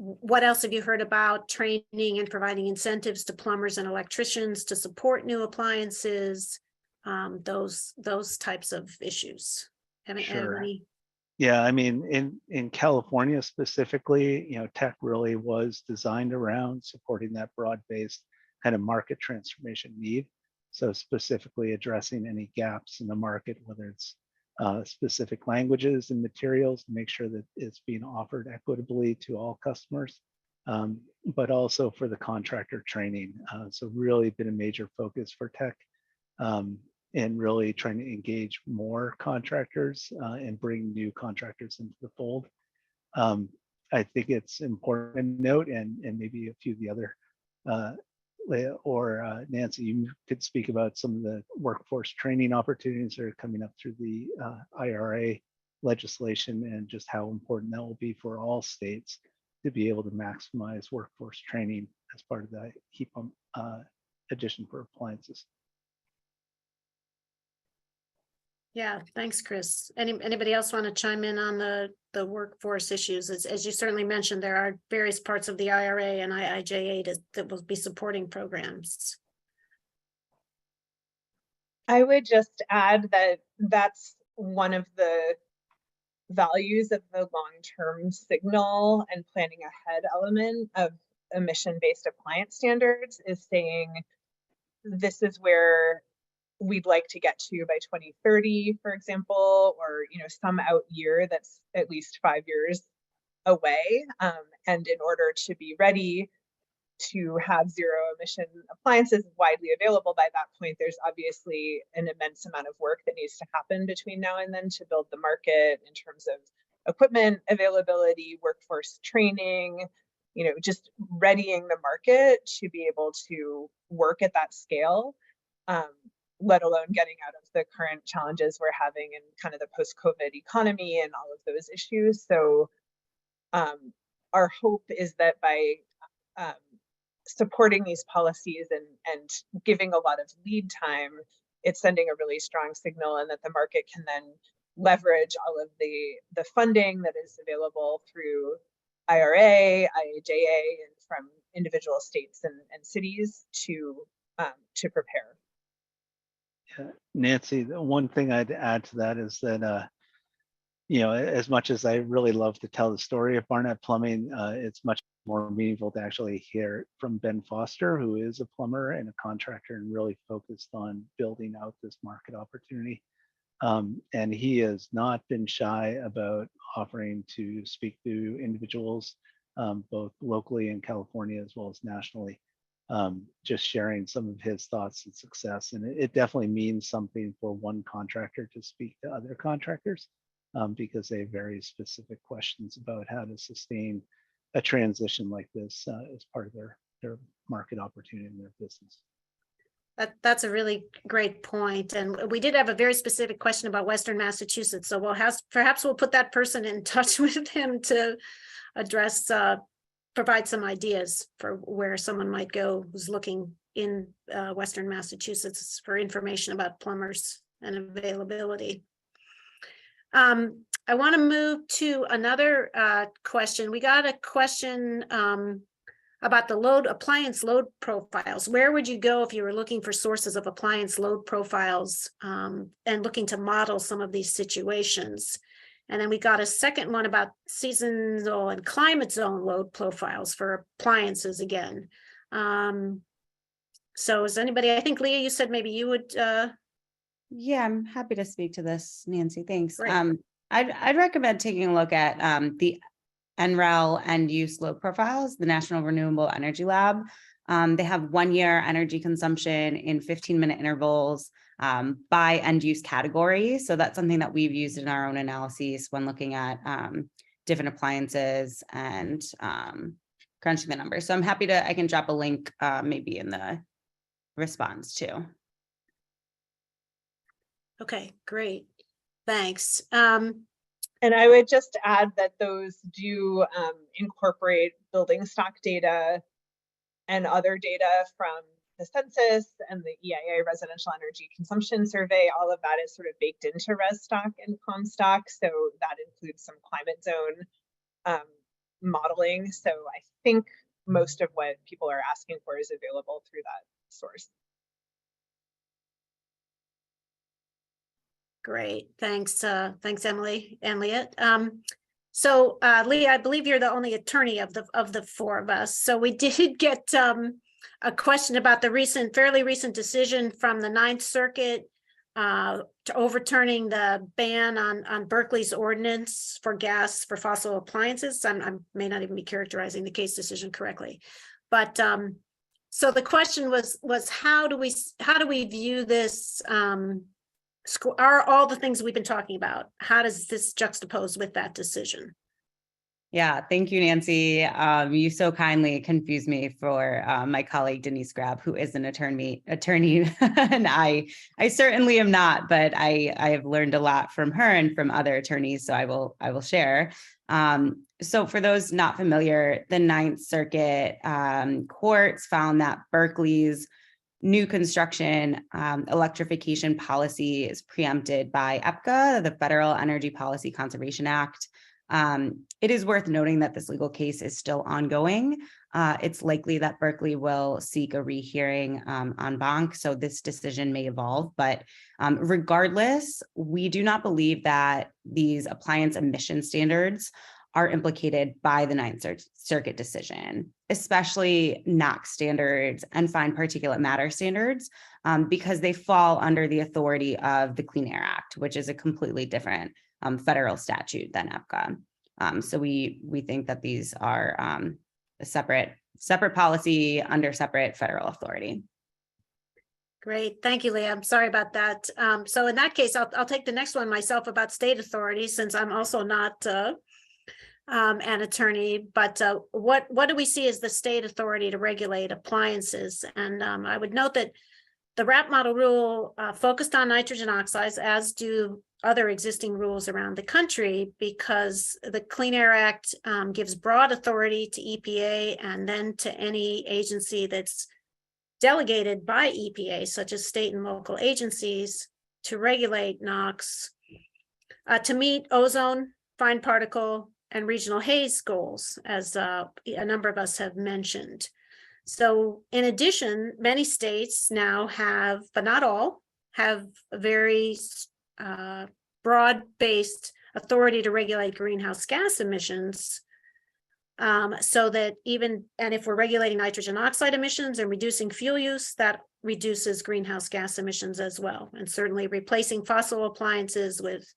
S1: What else have you heard about training and providing incentives to plumbers and electricians to support new appliances? Those types of issues.
S4: Sure. Yeah, I mean, in California specifically, tech really was designed around supporting that broad-based kind of market transformation need. So specifically addressing any gaps in the market, whether it's specific languages and materials to make sure that it's being offered equitably to all customers, but also for the contractor training. So really been a major focus for tech, and really trying to engage more contractors and bring new contractors into the fold. I think it's important to note, and maybe a few of the other, Leah or Nancy, you could speak about some of the workforce training opportunities that are coming up through the IRA legislation and just how important that will be for all states to be able to maximize workforce training as part of the heat pump addition for appliances.
S1: Yeah, thanks, Chris. Anybody else want to chime in on the workforce issues? As you certainly mentioned, there are various parts of the IRA and IIJA that will be supporting programs.
S3: I would just add that that's one of the values of the long-term signal and planning ahead element of emission-based appliance standards, is saying this is where we'd like to get to by 2030, for example, or some out year that's at least 5 years away. And in order to be ready to have zero emission appliances widely available by that point, there's obviously an immense amount of work that needs to happen between now and then to build the market in terms of equipment availability, workforce training, just readying the market to be able to work at that scale, let alone getting out of the current challenges we're having in kind of the post-COVID economy and all of those issues. So our hope is that by supporting these policies and giving a lot of lead time, it's sending a really strong signal, and that the market can then leverage all of the funding that is available through IRA, IIJA, and from individual states and cities to prepare.
S4: Yeah, Nancy, the one thing I'd add to that is that as much as I really love to tell the story of Barnett Plumbing, it's much more meaningful to actually hear from Ben Foster, who is a plumber and a contractor and really focused on building out this market opportunity. And he has not been shy about offering to speak to individuals, both locally in California as well as nationally, just sharing some of his thoughts and success. And it definitely means something for one contractor to speak to other contractors, because they have very specific questions about how to sustain a transition like this as part of their market opportunity in their business.
S1: That's a really great point. And we did have a very specific question about Western Massachusetts. So perhaps we'll put that person in touch with him to address, provide some ideas for where someone might go who's looking in Western Massachusetts for information about plumbers and availability. I want to move to another question. We got a question about the appliance load profiles. Where would you go if you were looking for sources of appliance load profiles and looking to model some of these situations? And then we got a second one about seasonal and climate zone load profiles for appliances again. So is anybody, I think Leah, you said maybe you would.
S2: Yeah, I'm happy to speak to this, Nancy. Thanks.
S1: Great.
S2: I'd recommend taking a look at the NREL end use load profiles, the National Renewable Energy Lab. They have 1 year energy consumption in 15-minute intervals by end use category. So that's something that we've used in our own analyses when looking at different appliances and crunching the numbers. So I'm happy I can drop a link maybe in the response too.
S1: Okay, great. Thanks.
S3: And I would just add that those do incorporate building stock data and other data from the census and the EIA Residential Energy Consumption Survey. All of that is sort of baked into ResStock and ComStock. So that includes some climate zone modeling. So I think most of what people are asking for is available through that source.
S1: Great, thanks. Thanks, Emily and Leah. So Leah, I believe you're the only attorney of the four of us. So we did get a question about the fairly recent decision from the Ninth Circuit to overturning the ban on Berkeley's ordinance for gas for fossil appliances. I may not even be characterizing the case decision correctly, but so the question was how do we view this? Are all the things we've been talking about, how does this juxtapose with that decision?
S2: Yeah, thank you, Nancy. You so kindly confused me for my colleague Denise Grab, who is an attorney, and I certainly am not, but I have learned a lot from her and from other attorneys, so I will share. So for those not familiar, the Ninth Circuit courts found that Berkeley's new construction electrification policy is preempted by EPCA, the Federal Energy Policy Conservation Act. It is worth noting that this legal case is still ongoing. It's likely that Berkeley will seek a rehearing en banc, so this decision may evolve. But regardless, we do not believe that these appliance emission standards are implicated by the Ninth Circuit decision, especially NOx standards and fine particulate matter standards, because they fall under the authority of the Clean Air Act, which is a completely different federal statute than EPCA. So we think that these are a separate policy under separate federal authority.
S1: Great, thank you, Leah. I'm sorry about that. So in that case, I'll take the next one myself about state authority, since I'm also not an attorney. But what do we see as the state authority to regulate appliances? And I would note that the RAP model rule focused on nitrogen oxides, as do other existing rules around the country, because the Clean Air Act gives broad authority to EPA and then to any agency that's delegated by EPA, such as state and local agencies, to regulate NOx, to meet ozone, fine particle, and regional haze goals, as a number of us have mentioned. So in addition, many states now have, but not all, have a very broad-based authority to regulate greenhouse gas emissions, so that and if we're regulating nitrogen oxide emissions and reducing fuel use, that reduces greenhouse gas emissions as well. And certainly replacing fossil appliances with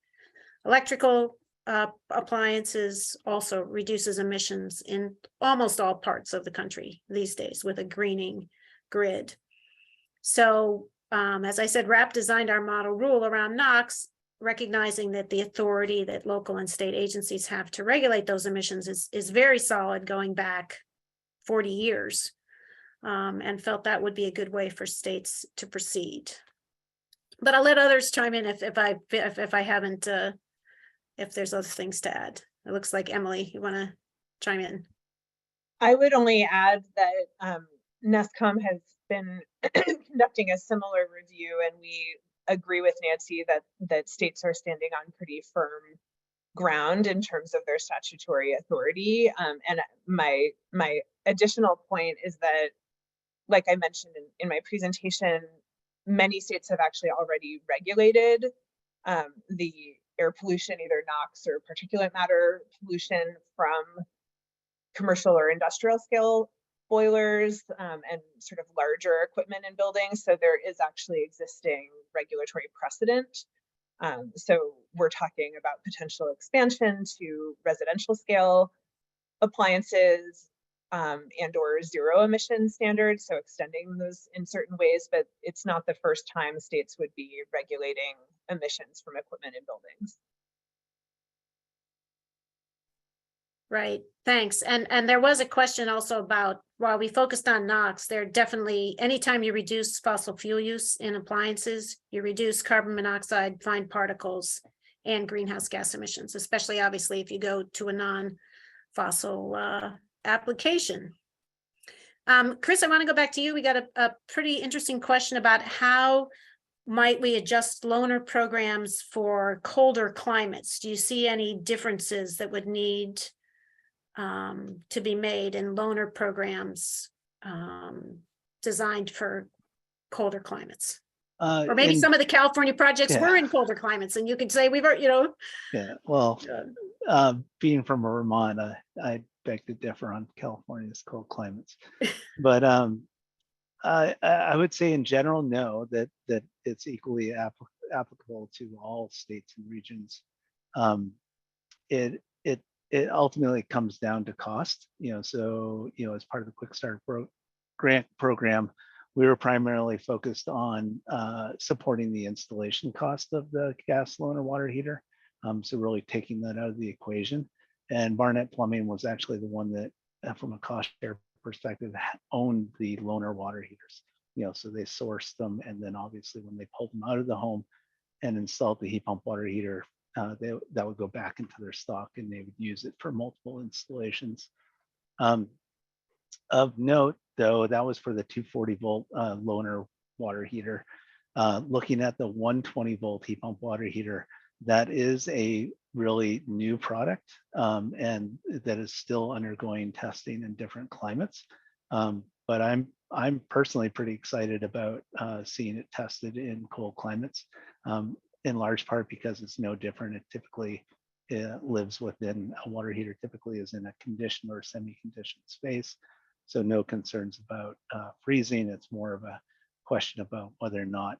S1: electrical appliances also reduces emissions in almost all parts of the country these days with a greening grid. So as I said, RAP designed our model rule around NOx, recognizing that the authority that local and state agencies have to regulate those emissions is very solid, going back 40 years, and felt that would be a good way for states to proceed. But I'll let others chime in if I haven't, if there's other things to add. It looks like Emily, you want to chime in?
S3: I would only add that NESCOM has been conducting a similar review, and we agree with Nancy that states are standing on pretty firm ground in terms of their statutory authority. And my additional point is that, like I mentioned in my presentation, many states have actually already regulated the air pollution, either NOx or particulate matter pollution, from commercial or industrial scale boilers and sort of larger equipment in buildings. So there is actually existing regulatory precedent. So we're talking about potential expansion to residential scale appliances and or zero emission standards, so extending those in certain ways, but it's not the first time states would be regulating emissions from equipment in buildings.
S1: Right, thanks. And there was a question also about, while we focused on NOx, there definitely, anytime you reduce fossil fuel use in appliances, you reduce carbon monoxide, fine particles, and greenhouse gas emissions, especially obviously if you go to a non-fossil application. Chris, I want to go back to you. We got a pretty interesting question about how might we adjust loaner programs for colder climates? Do you see any differences that would need to be made in loaner programs designed for colder climates? Or maybe some of the California projects were in colder climates, and you could say we've,
S4: Yeah, well, being from Vermont, I beg to differ on California's cold climates. But I would say in general, no, that it's equally applicable to all states and regions. It ultimately comes down to cost, so, as part of the Quick Start grant program, we were primarily focused on supporting the installation cost of the gas loaner water heater. So really taking that out of the equation. And Barnett Plumbing was actually the one that, from a cost share perspective, owned the loaner water heaters. So they sourced them, and then obviously when they pulled them out of the home and installed the heat pump water heater, that would go back into their stock, and they would use it for multiple installations. Of note, though, that was for the 240 volt loaner water heater. Looking at the 120 volt heat pump water heater, that is a really new product, and that is still undergoing testing in different climates. But I'm personally pretty excited about seeing it tested in cold climates, in large part because it's no different. It typically lives within a water heater, typically is in a conditioned or semi-conditioned space. So no concerns about freezing. It's more of a question about whether or not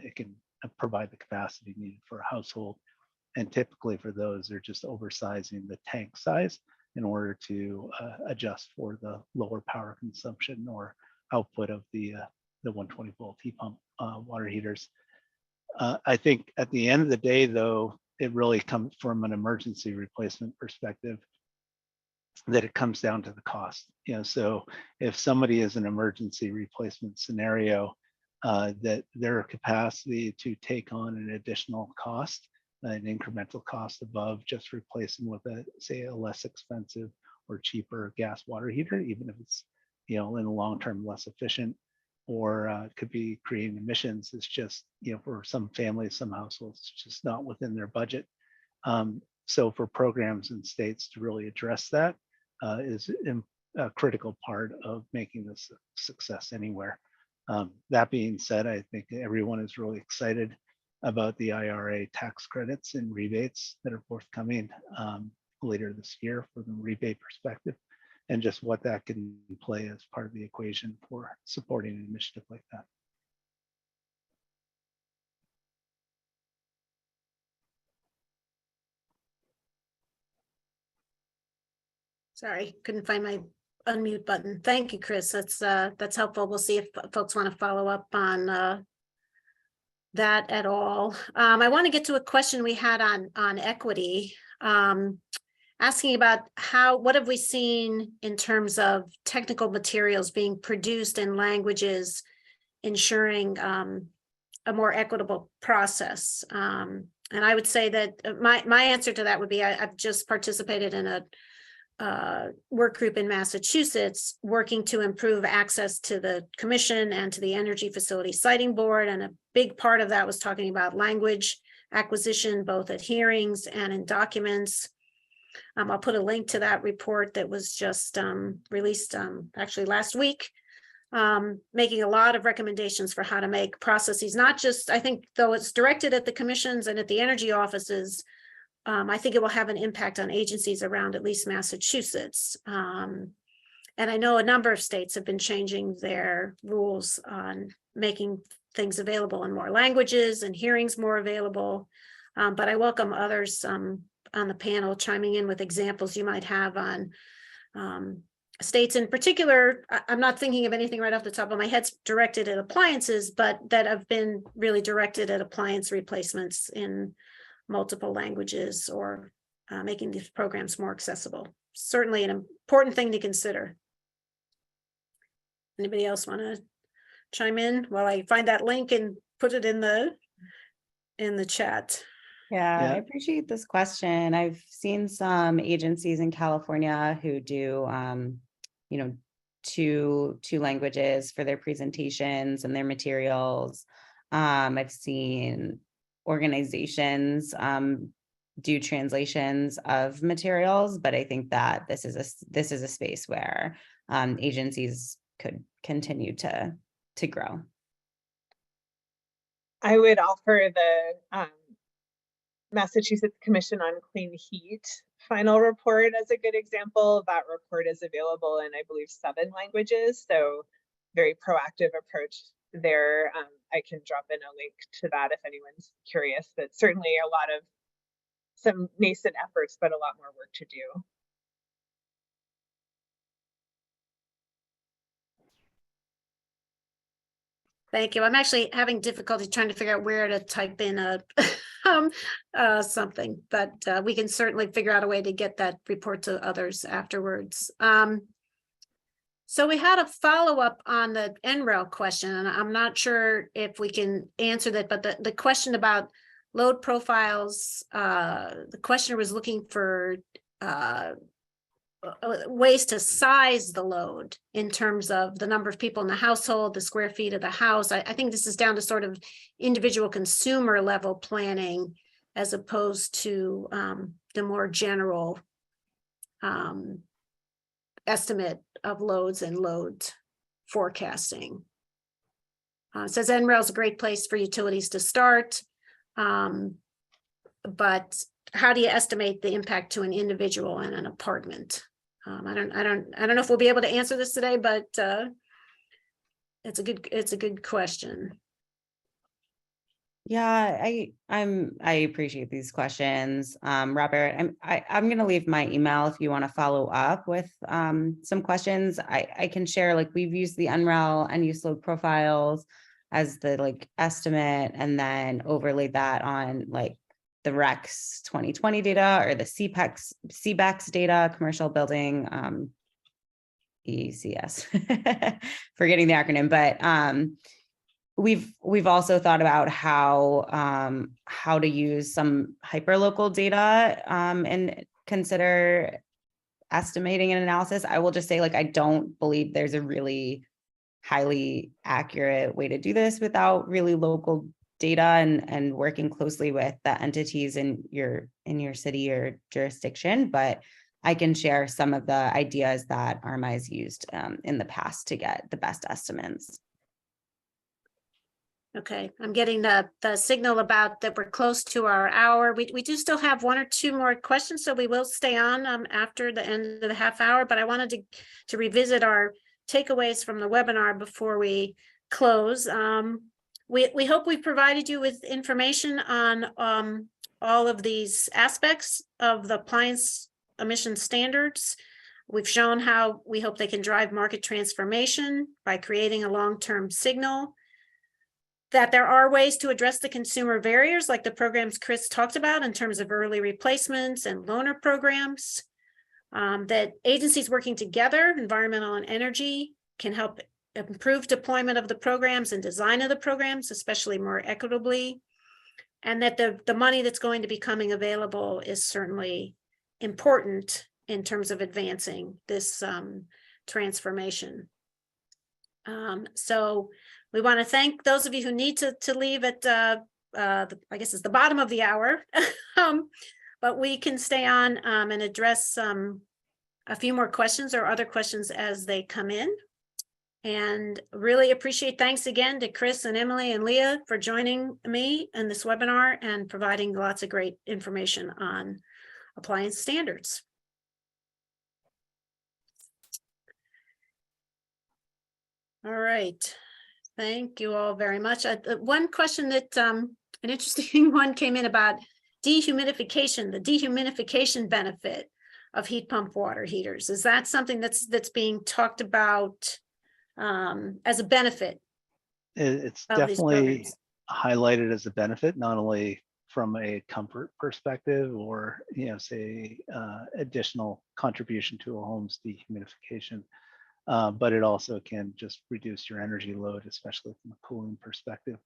S4: it can provide the capacity needed for a household. And typically for those, they're just oversizing the tank size in order to adjust for the lower power consumption or output of the 120 volt heat pump water heaters. I think at the end of the day, though, it really comes from an emergency replacement perspective, that it comes down to the cost. So if somebody is an emergency replacement scenario, that their capacity to take on an additional cost, an incremental cost above just replacing with a less expensive or cheaper gas water heater, even if it's in the long term less efficient, or could be creating emissions, it's just for some families, some households, it's just not within their budget. So for programs and states to really address that is a critical part of making this a success anywhere. That being said, I think everyone is really excited about the IRA tax credits and rebates that are forthcoming later this year from the rebate perspective, and just what that can play as part of the equation for supporting an initiative like that.
S1: Sorry, couldn't find my unmute button. Thank you, Chris. That's helpful. We'll see if folks want to follow up on that at all. I want to get to a question we had on equity, asking about what have we seen in terms of technical materials being produced in languages, ensuring a more equitable process. And I would say that my answer to that would be I've just participated in a work group in Massachusetts working to improve access to the commission and to the Energy Facility Siting Board. And a big part of that was talking about language acquisition, both at hearings and in documents. I'll put a link to that report that was just released actually last week, making a lot of recommendations for how to make processes, not just, I think, though it's directed at the commissions and at the energy offices, I think it will have an impact on agencies around at least Massachusetts. And I know a number of states have been changing their rules on making things available in more languages and hearings more available. But I welcome others on the panel chiming in with examples you might have on states in particular. I'm not thinking of anything right off the top of my head directed at appliances, but that have been really directed at appliance replacements in multiple languages, or making these programs more accessible. Certainly an important thing to consider. Anybody else want to chime in while I find that link and put it in the chat?
S2: Yeah, I appreciate this question. I've seen some agencies in California who do, two languages for their presentations and their materials. I've seen organizations do translations of materials, but I think that this is a space where agencies could continue to grow.
S3: I would offer the Massachusetts Commission on Clean Heat final report as a good example. That report is available in, I believe, 7 languages, so very proactive approach there. I can drop in a link to that if anyone's curious, but certainly a lot of some nascent efforts, but a lot more work to do.
S1: Thank you. I'm actually having difficulty trying to figure out where to type in a something, but we can certainly figure out a way to get that report to others afterwards. So we had a follow-up on the NREL question, and I'm not sure if we can answer that, but the question about load profiles, the questioner was looking for ways to size the load in terms of the number of people in the household, the square feet of the house. I think this is down to sort of individual consumer level planning as opposed to the more general estimate of loads and load forecasting. It says NREL is a great place for utilities to start, but how do you estimate the impact to an individual and an apartment? I don't know if we'll be able to answer this today, but it's a good question.
S2: Yeah, I appreciate these questions. Robert, I'm gonna leave my email if you want to follow up with some questions. I can share, like, we've used the NREL and use load profiles as the like estimate, and then overlaid that on like the REX 2020 data or the CBEX data, commercial building, ECS, forgetting the acronym, but we've also thought about how to use some hyperlocal data and consider estimating an analysis. I will just say, like, I don't believe there's a really highly accurate way to do this without really local data and working closely with the entities in your city or jurisdiction. But I can share some of the ideas that ARMA has used in the past to get the best estimates.
S1: Okay, I'm getting the signal about that we're close to our hour. We do still have one or two more questions, so we will stay on after the end of the half hour, but I wanted to revisit our takeaways from the webinar before we close. We hope we've provided you with information on all of these aspects of the appliance emission standards. We've shown how we hope they can drive market transformation by creating a long-term signal, that there are ways to address the consumer barriers like the programs Chris talked about in terms of early replacements and loaner programs, that agencies working together, environmental and energy, can help improve deployment of the programs and design of the programs, especially more equitably, and that the money that's going to be coming available is certainly important in terms of advancing this transformation. So we want to thank those of you who need to leave at, I guess it's the bottom of the hour, but we can stay on and address a few more questions or other questions as they come in. And really appreciate, thanks again to Chris and Emily and Leah for joining me in this webinar and providing lots of great information on appliance standards. All right. Thank you all very much. One question that an interesting one came in about dehumidification, the dehumidification benefit of heat pump water heaters. Is that something that's being talked about as a benefit?
S4: It's definitely highlighted as a benefit, not only from a comfort perspective or, say, additional contribution to a home's dehumidification. But it also can just reduce your energy load, especially from a cooling perspective.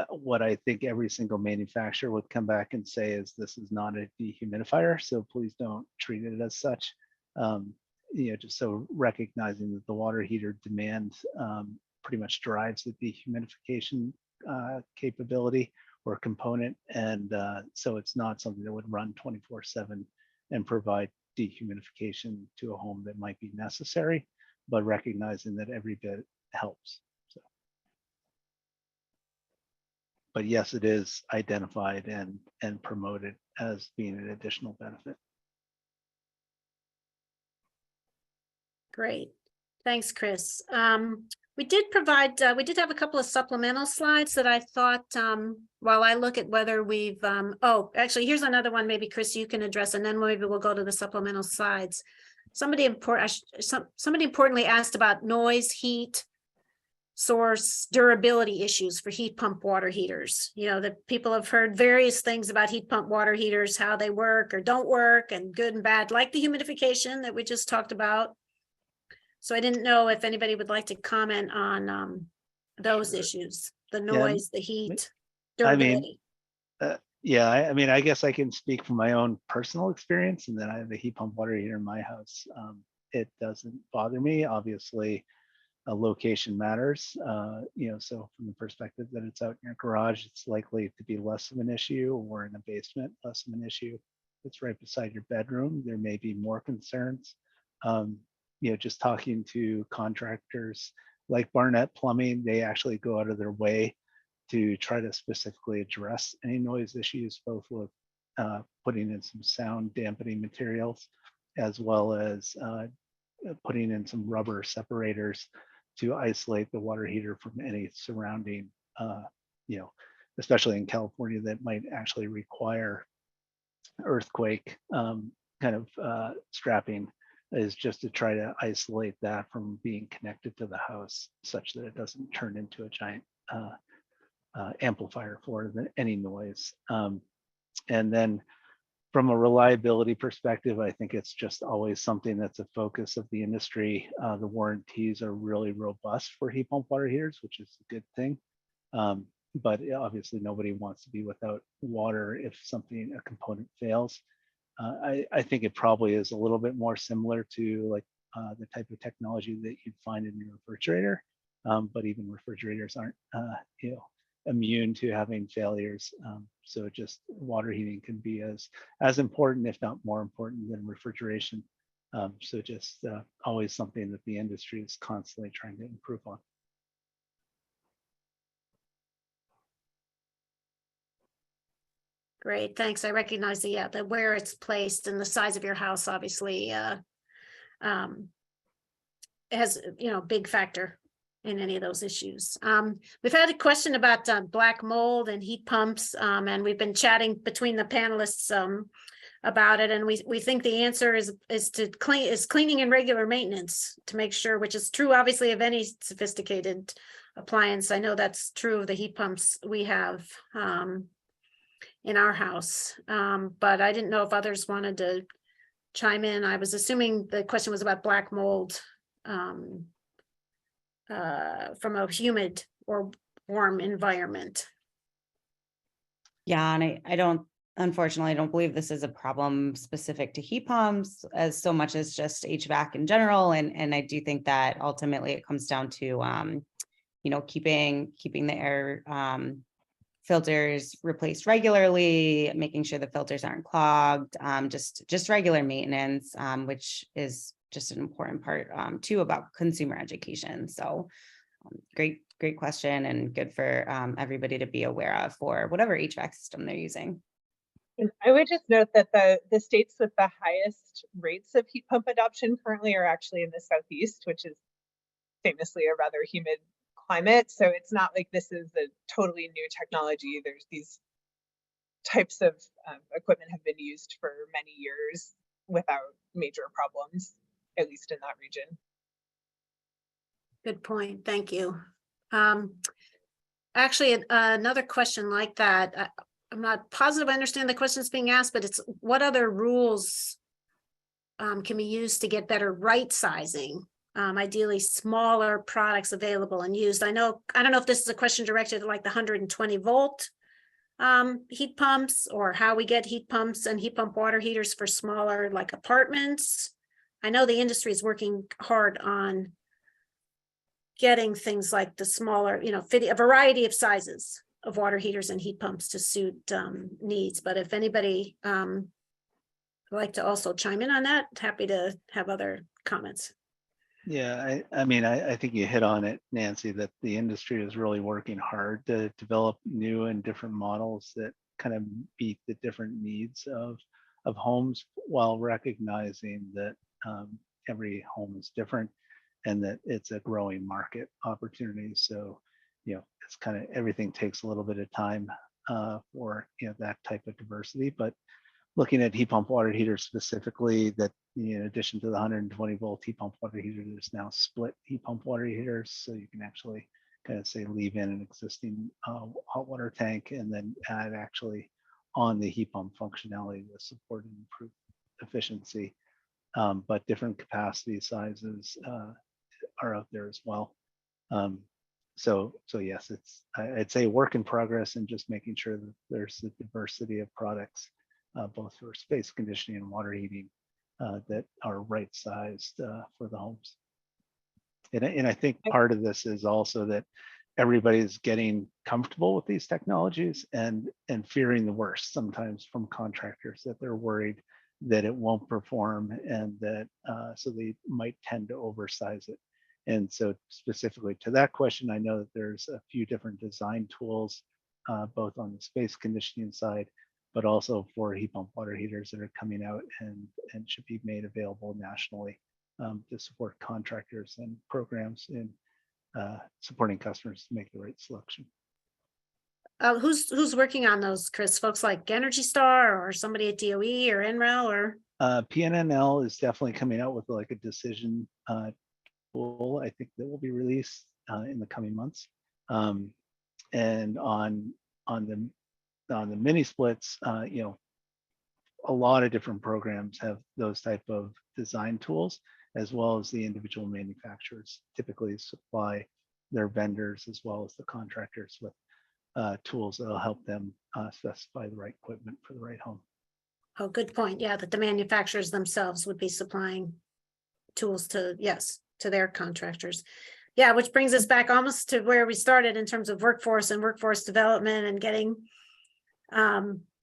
S4: What I think every single manufacturer would come back and say is this is not a dehumidifier, so please don't treat it as such. Just so recognizing that the water heater demand pretty much drives the dehumidification capability or component, and so it's not something that would run 24/7 and provide dehumidification to a home that might be necessary, but recognizing that every bit helps. So, but yes, it is identified and promoted as being an additional benefit.
S1: Great, thanks, Chris. We did have a couple of supplemental slides that I thought, while I look at whether we've, oh, actually, here's another one, maybe Chris, you can address, and then maybe we'll go to the supplemental slides. Somebody importantly asked about noise, heat, source durability issues for heat pump water heaters. You know, that people have heard various things about heat pump water heaters, how they work or don't work, and good and bad, like the humidification that we just talked about. So I didn't know if anybody would like to comment on those
S4: Sure.
S1: issues, the
S4: Yeah,
S1: noise, the heat,
S4: I mean,
S1: durability.
S4: yeah, I mean, I guess I can speak from my own personal experience, and then I have a heat pump water heater in my house. It doesn't bother me. Obviously, a location matters. You know, so from the perspective that it's out in your garage, it's likely to be less of an issue, or in a basement, less of an issue. If it's right beside your bedroom, there may be more concerns. You know, just talking to contractors like Barnett Plumbing, they actually go out of their way to try to specifically address any noise issues, both with putting in some sound dampening materials, as well as putting in some rubber separators to isolate the water heater from any surrounding, you know, especially in California, that might actually require earthquake kind of strapping, is just to try to isolate that from being connected to the house, such that it doesn't turn into a giant amplifier for any noise. And then from a reliability perspective, I think it's just always something that's a focus of the industry. The warranties are really robust for heat pump water heaters, which is a good thing. But obviously nobody wants to be without water if a component fails. I think it probably is a little bit more similar to like the type of technology that you'd find in your refrigerator. But even refrigerators aren't, you know, immune to having failures. So just water heating can be as important, if not more important, than refrigeration. So just always something that the industry is constantly trying to improve on.
S1: Great, thanks. I recognize the where it's placed and the size of your house obviously has, you know, big factor in any of those issues. We've had a question about black mold and heat pumps, and we've been chatting between the panelists about it, and we think the answer is cleaning and regular maintenance to make sure, which is true obviously of any sophisticated appliance. I know that's true of the heat pumps we have in our house, but I didn't know if others wanted to chime in. I was assuming the question was about black mold from a humid or warm environment.
S2: Yeah, and I don't, unfortunately, I don't believe this is a problem specific to heat pumps as so much as just HVAC in general. And I do think that ultimately it comes down to, you know, keeping the air filters replaced regularly, making sure the filters aren't clogged, just regular maintenance, which is just an important part too about consumer education. So great question, and good for everybody to be aware of for whatever HVAC system they're using.
S3: And I would just note that the states with the highest rates of heat pump adoption currently are actually in the Southeast, which is famously a rather humid climate. So it's not like this is a totally new technology. There's these types of equipment have been used for many years without major problems, at least in that region.
S1: Good point. Thank you. Actually, another question like that. I'm not positive I understand the question that's being asked, but it's what other rules can be used to get better right sizing? Ideally smaller products available and used. I don't know if this is a question directed to like the 120 volt heat pumps, or how we get heat pumps and heat pump water heaters for smaller like apartments. I know the industry is working hard on getting things like the smaller, you know, a variety of sizes of water heaters and heat pumps to suit needs. But if anybody would like to also chime in on that, happy to have other comments.
S4: Yeah, I mean, I think you hit on it, Nancy, that the industry is really working hard to develop new and different models that kind of meet the different needs of homes, while recognizing that every home is different and that it's a growing market opportunity. So, you know, it's kind of everything takes a little bit of time for, you know, that type of diversity. But looking at heat pump water heaters specifically, that in addition to the 120 volt heat pump water heater, there's now split heat pump water heaters. So you can actually kind of say leave in an existing hot water tank and then add actually on the heat pump functionality to support and improve efficiency. But different capacity sizes are out there as well. So yes, I'd say work in progress and just making sure that there's a diversity of products, both for space conditioning and water heating, that are right sized for the homes. And I think part of this is also that everybody's getting comfortable with these technologies and fearing the worst sometimes from contractors, that they're worried that it won't perform and that so they might tend to oversize it. And so specifically to that question, I know that there's a few different design tools, both on the space conditioning side, but also for heat pump water heaters that are coming out and should be made available nationally to support contractors and programs in supporting customers to make the right selection.
S1: Who's working on those, Chris? Folks like Energy Star or somebody at DOE or NREL or?
S4: PNNL is definitely coming out with like a decision tool, I think, that will be released in the coming months. And on the mini splits, you know, a lot of different programs have those type of design tools, as well as the individual manufacturers typically supply their vendors as well as the contractors with tools that'll help them specify the right equipment for the right home.
S1: Oh, good point. Yeah, that the manufacturers themselves would be supplying tools to, yes, to their contractors. Yeah, which brings us back almost to where we started in terms of workforce and workforce development and getting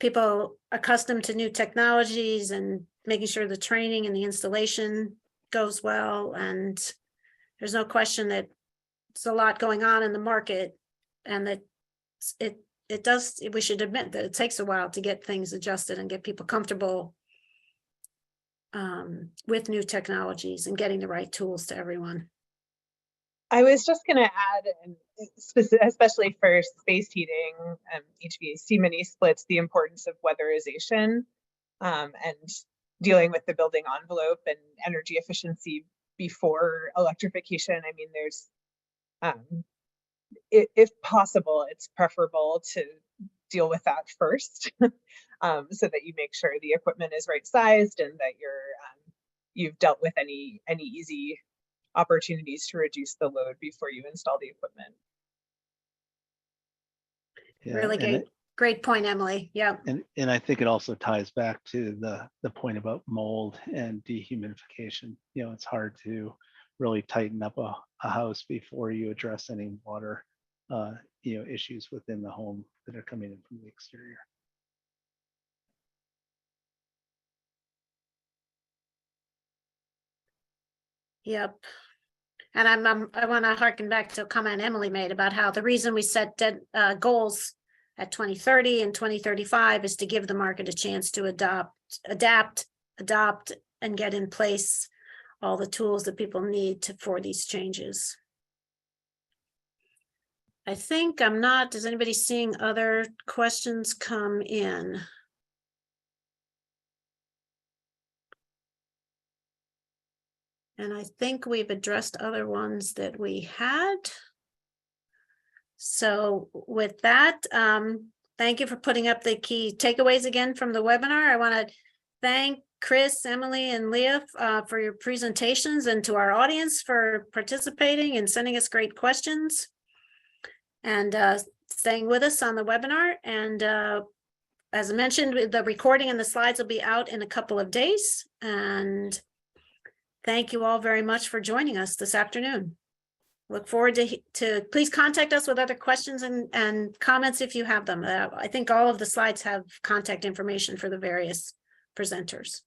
S1: people accustomed to new technologies and making sure the training and the installation goes well. And there's no question that it's a lot going on in the market, and that it does, we should admit that it takes a while to get things adjusted and get people comfortable with new technologies and getting the right tools to everyone.
S3: I was just going to add, and especially for space heating, HVAC mini splits, the importance of weatherization and dealing with the building envelope and energy efficiency before electrification. I mean, there's, if possible, it's preferable to deal with that first, so that you make sure the equipment is right sized and that you've dealt with any easy opportunities to reduce the load before you install the equipment.
S4: Yeah,
S1: Really great point, Emily. Yeah.
S4: And I think it also ties back to the point about mold and dehumidification. You know, it's hard to really tighten up a house before you address any water you know, issues within the home that are coming in from the exterior.
S1: Yep. And I want to harken back to a comment Emily made about how the reason we set goals at 2030 and 2035 is to give the market a chance to adapt, and get in place all the tools that people need for these changes. I think is anybody seeing other questions come in? And I think we've addressed other ones that we had. So with that, thank you for putting up the key takeaways again from the webinar. I want to thank Chris, Emily, and Leah for your presentations, and to our audience for participating and sending us great questions and staying with us on the webinar. And as I mentioned, the recording and the slides will be out in a couple of days. And thank you all very much for joining us this afternoon. Look forward to please contact us with other questions and comments if you have them. I think all of the slides have contact information for the various presenters.